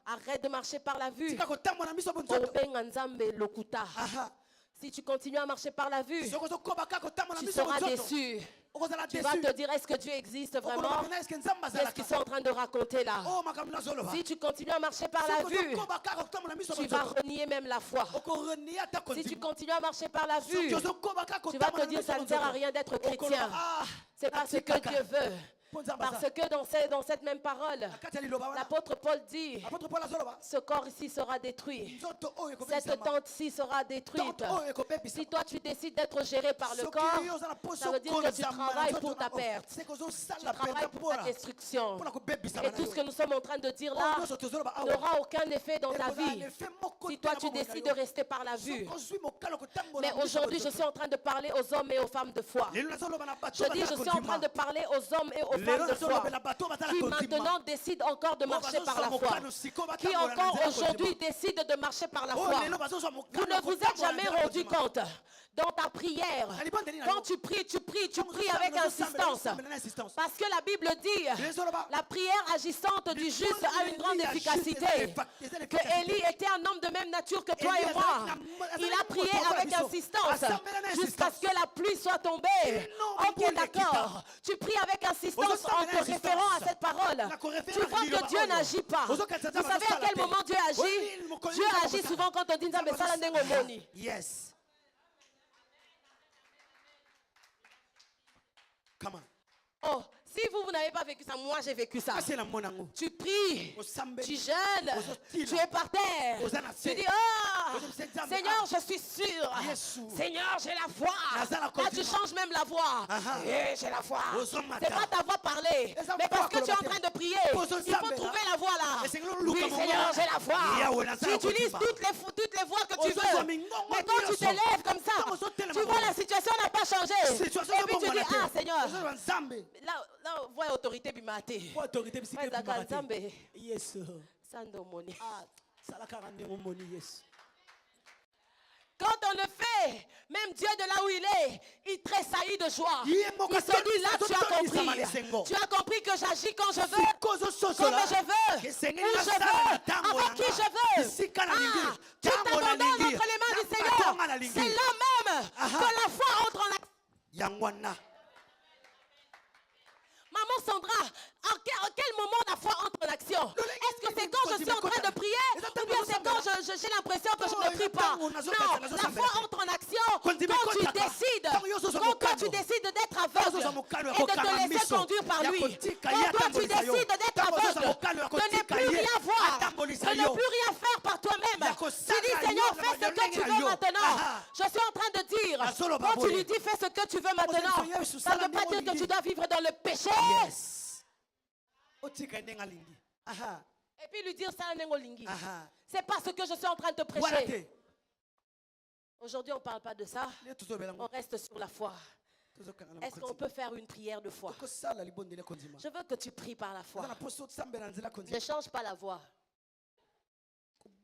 Arrête de marcher par la vue. Si tu continues à marcher par la vue, tu seras déçu. Tu vas te dire, est-ce que Dieu existe vraiment? Qu'est-ce qu'ils sont en train de raconter là? Si tu continues à marcher par la vue, tu vas renier même la foi. Si tu continues à marcher par la vue, tu vas te dire, ça ne sert à rien d'être chrétien. C'est pas ce que Dieu veut. Parce que dans cette même parole, l'apôtre Paul dit, ce corps ici sera détruit. Cette tente-ci sera détruite. Si toi tu décides d'être géré par le corps, ça veut dire que tu travailles pour ta perte. Tu travailles pour ta destruction. Et tout ce que nous sommes en train de dire là n'aura aucun effet dans ta vie si toi tu décides de rester par la vue. Mais aujourd'hui, je suis en train de parler aux hommes et aux femmes de foi. Je dis, je suis en train de parler aux hommes et aux femmes de foi qui maintenant décident encore de marcher par la foi, qui encore aujourd'hui décident de marcher par la foi. Vous ne vous êtes jamais rendu compte dans ta prière, quand tu pries avec insistance, parce que la Bible dit, la prière agissante du juste a une grande efficacité, que Élie était un homme de même nature que toi et moi. Il a prié avec insistance jusqu'à ce que la pluie soit tombée. Ok, d'accord. Tu pries avec insistance en te référant à cette parole. Tu vois que Dieu n'agit pas. Vous savez à quel moment Dieu agit? Dieu agit souvent quand on dit yes. Come on. Oh, si vous n'avez pas vécu ça, moi j'ai vécu ça. Tu pries, tu jeûnes, tu es par terre. Tu dis, oh, Seigneur, je suis sûr. Seigneur, j'ai la foi. Là, tu changes même la voix. J'ai la foi. C'est pas ta voix parler, mais parce que tu es en train de prier. Il faut trouver la voix là. Oui, Seigneur, j'ai la foi. Tu utilises toutes les voix que tu veux. Mais quand tu te lèves comme ça, tu vois la situation n'a pas changé. Et puis tu dis, ah Seigneur, là, voix autorité bimate. Autorité bimate. Yes. Sando moni. Salaka rande moni yes. Quand on le fait, même Dieu de là où il est, il tressaillit de joie. Il se dit là, tu as compris. Tu as compris que j'agis quand je veux, comme je veux, où je veux, avec qui je veux. Tu t'abandonnes entre les mains du Seigneur. C'est là même que la foi entre en action. Maman Sandra, à quel moment la foi entre en action? Est-ce que c'est quand je suis en train de prier ou bien c'est quand j'ai l'impression que je ne prie pas? Non, la foi entre en action quand tu décides d'être aveugle et de te laisser conduire par lui. Quand tu décides d'être aveugle, de ne plus rien voir, de ne plus rien faire par toi-même. Tu dis Seigneur, fais ce que tu veux maintenant. Je suis en train de dire, quand tu lui dis fais ce que tu veux maintenant, ça ne veut pas dire que tu dois vivre dans le péché. Yes. Et puis lui dire ça n'engolingi. C'est pas ce que je suis en train de te prêcher. Aujourd'hui, on ne parle pas de ça. On reste sur la foi. Est-ce qu'on peut faire une prière de foi? Je veux que tu pries par la foi. Ne change pas la voix.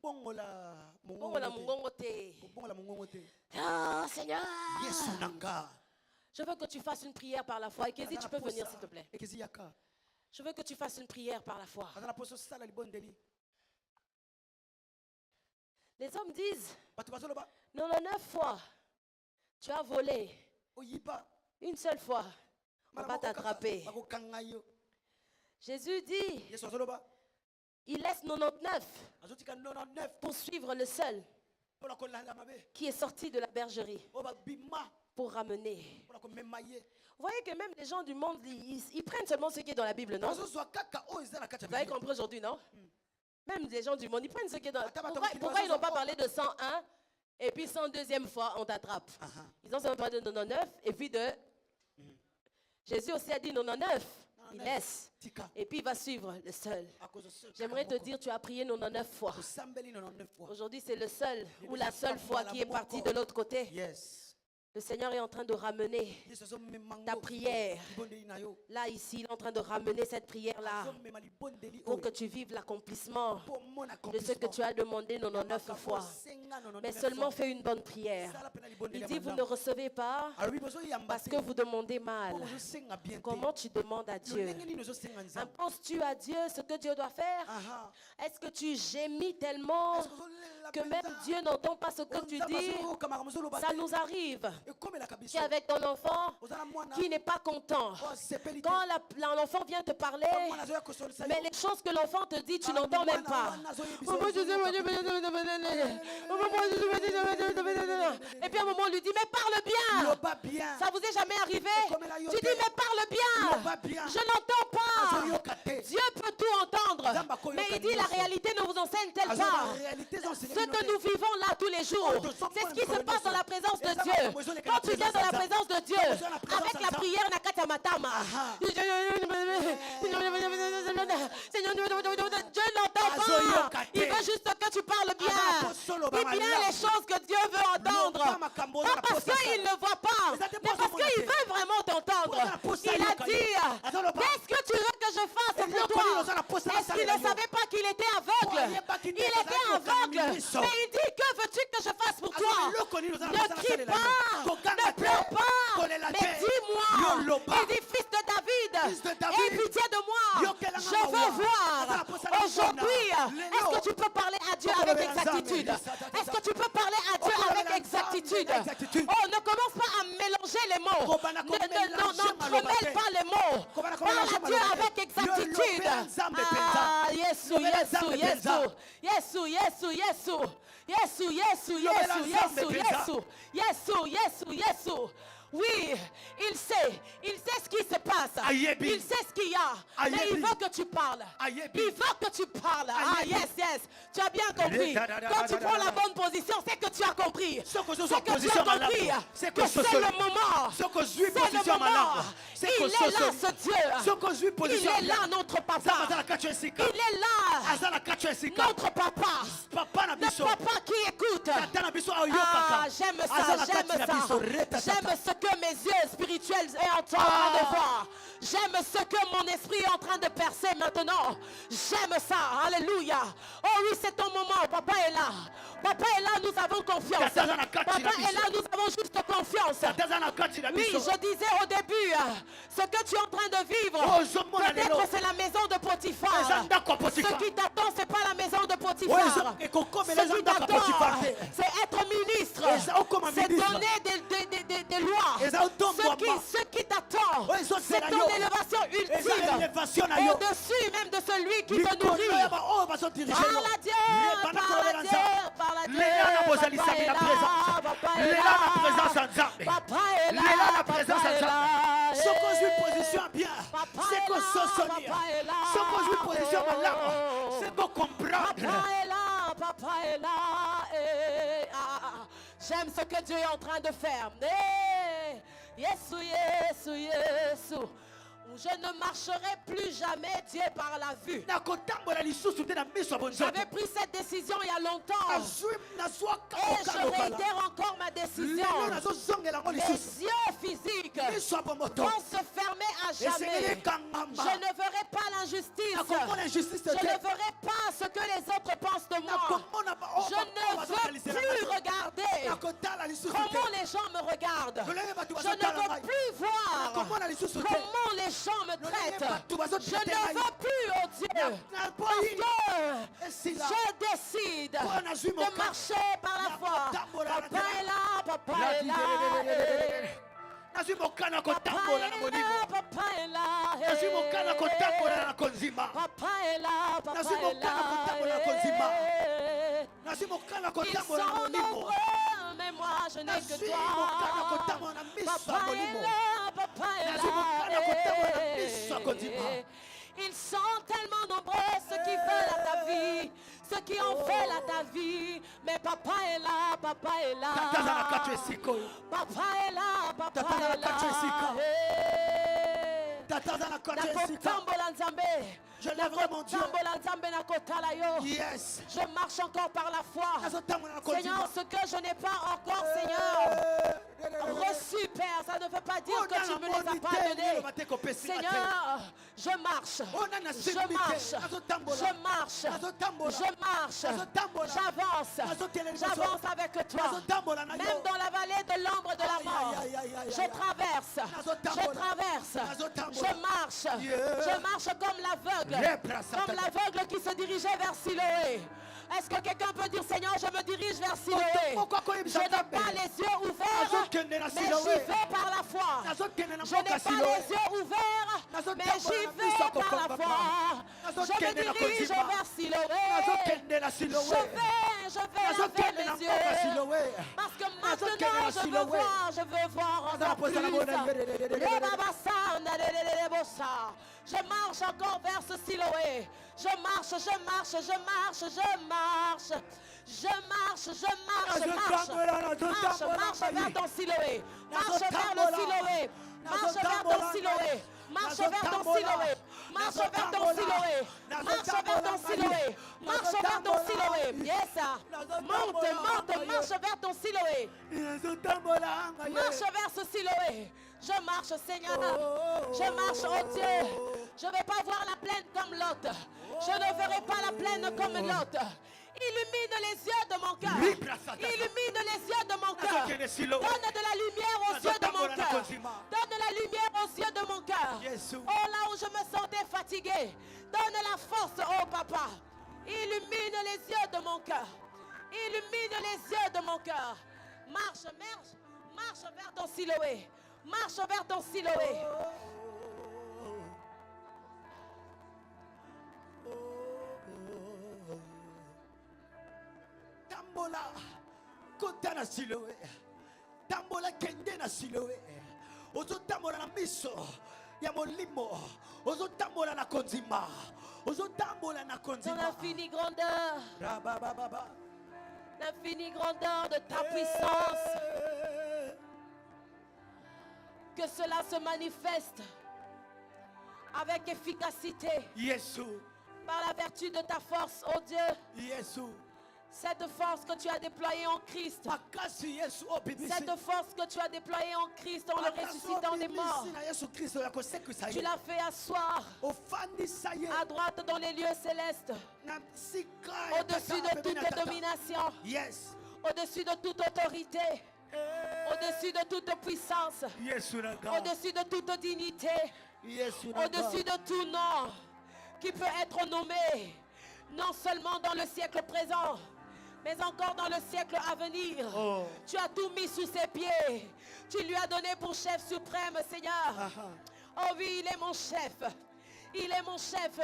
Oh Seigneur, je veux que tu fasses une prière par la foi. Et Kézi, tu peux venir s'il te plaît. Je veux que tu fasses une prière par la foi. Les hommes disent 99 fois, tu as volé. Une seule fois, on va t'attraper. Jésus dit, il laisse 99 pour suivre le seul qui est sorti de la bergerie pour ramener. Vous voyez que même les gens du monde, ils prennent seulement ce qui est dans la Bible, non? Vous avez compris aujourd'hui, non? Même les gens du monde, ils prennent ce qui est dans la Bible. Pourquoi ils n'ont pas parlé de 101 et puis 102e fois, on t'attrape? Ils ont seulement parlé de 99 et puis de... Jésus aussi a dit 99. Il laisse. Et puis il va suivre le seul. J'aimerais te dire, tu as prié 99 fois. Aujourd'hui, c'est le seul ou la seule fois qui est partie de l'autre côté. Le Seigneur est en train de ramener ta prière. Là, ici, il est en train de ramener cette prière-là pour que tu vives l'accomplissement de ce que tu as demandé 99 fois. Mais seulement fais une bonne prière. Il dit, vous ne recevez pas parce que vous demandez mal. Comment tu demandes à Dieu? Penses-tu à Dieu ce que Dieu doit faire? Est-ce que tu gémis tellement que même Dieu n'entend pas ce que tu dis? Ça nous arrive. Tu es avec ton enfant qui n'est pas content. Quand l'enfant vient te parler, mais les choses que l'enfant te dit, tu n'entends même pas. Et puis à un moment, on lui dit, mais parle bien. Ça vous est jamais arrivé? Tu dis, mais parle bien. Je n'entends pas. Dieu peut tout entendre. Mais il dit, la réalité ne vous enseigne-t-elle pas? Ce que nous vivons là tous les jours, c'est ce qui se passe dans la présence de Dieu. Quand tu viens dans la présence de Dieu, avec la prière Nakata Matama, Dieu n'entend pas. Il veut juste que tu parles bien. Dis bien les choses que Dieu veut entendre. Pas parce qu'il ne voit pas, mais parce qu'il veut vraiment t'entendre. Il a dit, qu'est-ce que tu veux que je fasse pour toi? Est-ce qu'il ne savait pas qu'il était aveugle? Il était aveugle. Mais il dit, que veux-tu que je fasse pour toi? Ne crie pas, ne pleure pas, mais dis-moi. Il dit, fils de David, aie pitié de moi. Je veux voir. Aujourd'hui, est-ce que tu peux parler à Dieu avec exactitude? Est-ce que tu peux parler à Dieu avec exactitude? Oh, ne commence pas à mélanger les mots. N'entremêle pas les mots. Parle à Dieu avec exactitude. Ah, Yesu. Oui, il sait ce qui se passe. Il sait ce qu'il y a. Mais il veut que tu parles. Il veut que tu parles. Ah, yes. Tu as bien compris. Quand tu prends la bonne position, c'est que tu as compris. C'est que tu as compris que c'est le moment. C'est le moment. Il est là, ce Dieu. Il est là, notre papa. Il est là, notre papa. Le papa qui écoute. Ah, j'aime ça. J'aime ce que mes yeux spirituels sont en train de voir. J'aime ce que mon esprit est en train de percer maintenant. J'aime ça. Alléluia. Oh oui, c'est ton moment. Papa est là. Papa est là, nous avons confiance. Papa est là, nous avons juste confiance. Oui, je disais au début, ce que tu es en train de vivre, peut-être c'est la maison de Potiphar. Ce qui t'attend, c'est pas la maison de Potiphar. Ce qui t'attend, c'est être ministre. C'est donner des lois. Ce qui t'attend, c'est ton élévation ultime. Au-dessus même de celui qui te nourrit. Parle à Dieu, parle à Dieu, parle à Dieu. Papa est là, papa est là, papa est là, papa est là. Ce qu'on joue position bien, c'est qu'on s'en ce qu'on joue position mal, c'est qu'on comprend. Papa est là, papa est là. J'aime ce que Dieu est en train de faire. Yesu, Yesu, Yesu. Je ne marcherai plus jamais, Dieu, par la vue. J'avais pris cette décision il y a longtemps. Et je réitère encore ma décision. Les yeux physiques vont se fermer à jamais. Je ne verrai pas l'injustice. Je ne verrai pas ce que les autres pensent de moi. Je ne veux plus regarder comment les gens me regardent. Je ne veux plus voir comment les gens me traitent. Je ne veux plus, oh Dieu, parce que je décide de marcher par la foi. Papa est là, papa est là. Papa est là, papa est là. Papa est là, papa est là. Ils sont nombreux, mais moi je n'ai que toi. Papa est là, papa est là. Ils sont tellement nombreux, ceux qui veulent à ta vie, ceux qui en veulent à ta vie. Mais papa est là, papa est là. Papa est là, papa est là. Je lèverai mon Dieu. Yes. Je marche encore par la foi. Seigneur, ce que je n'ai pas encore, Seigneur, reçu, Père, ça ne veut pas dire que tu me les as pas donnés. Seigneur, je marche. Je marche. Je marche. Je marche. J'avance avec toi. Même dans la vallée de l'ombre de la mort. Je traverse. Je marche. Je marche comme l'aveugle qui se dirigeait vers Siloé. Est-ce que quelqu'un peut dire, Seigneur, je me dirige vers Siloé? Je n'ai pas les yeux ouverts, mais j'y vais par la foi. Je n'ai pas les yeux ouverts, mais j'y vais par la foi. Je me dirige vers Siloé. Je vais lever les yeux. Parce que maintenant, je veux voir encore plus. Je marche encore vers ce Siloé. Je marche vers ton Siloé. Marche vers le Siloé. Marche vers ton Siloé. Marche vers ton Siloé. Marche vers ton Siloé. Marche vers ton Siloé. Marche vers ton Siloé. Yes. Monte, marche vers ton Siloé. Marche vers ce Siloé. Je marche, Seigneur. Je marche, oh Dieu. Je ne vais pas voir la plaine comme Lot. Je ne verrai pas la plaine comme Lot. Illumine les yeux de mon cœur. Illumine les yeux de mon cœur. Donne de la lumière aux yeux de mon cœur. Donne de la lumière aux yeux de mon cœur. Oh, là où je me sentais fatigué. Donne la force, oh papa. Illumine les yeux de mon cœur. Illumine les yeux de mon cœur. Marche vers ton Siloé. Marche vers ton Siloé. Tambola, kota na Siloé. Tambola kende na Siloé. Ozo tambola na miso ya molimo. Ozo tambola na konzima. Ozo tambola na konzima. Dans l'infinie grandeur. L'infinie grandeur de ta puissance. Que cela se manifeste avec efficacité. Yesu. Par la vertu de ta force, oh Dieu. Yesu. Cette force que tu as déployée en Christ. Cette force que tu as déployée en Christ en le ressuscitant des morts. Tu l'as fait asseoir à droite dans les lieux célestes. Au-dessus de toute domination. Au-dessus de toute autorité. Au-dessus de toute puissance. Au-dessus de toute dignité. Au-dessus de tout nom qui peut être nommé. Non seulement dans le siècle présent, mais encore dans le siècle à venir. Tu as tout mis sous ses pieds. Tu lui as donné pour chef suprême, Seigneur. Oh oui, il est mon chef. Il est mon chef.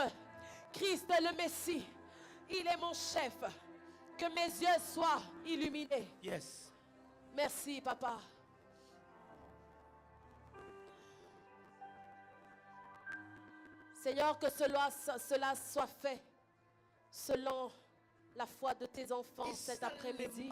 Christ le Messie. Il est mon chef. Que mes yeux soient illuminés. Yes. Merci, Papa. Seigneur, que cela soit fait selon la foi de tes enfants cet après-midi.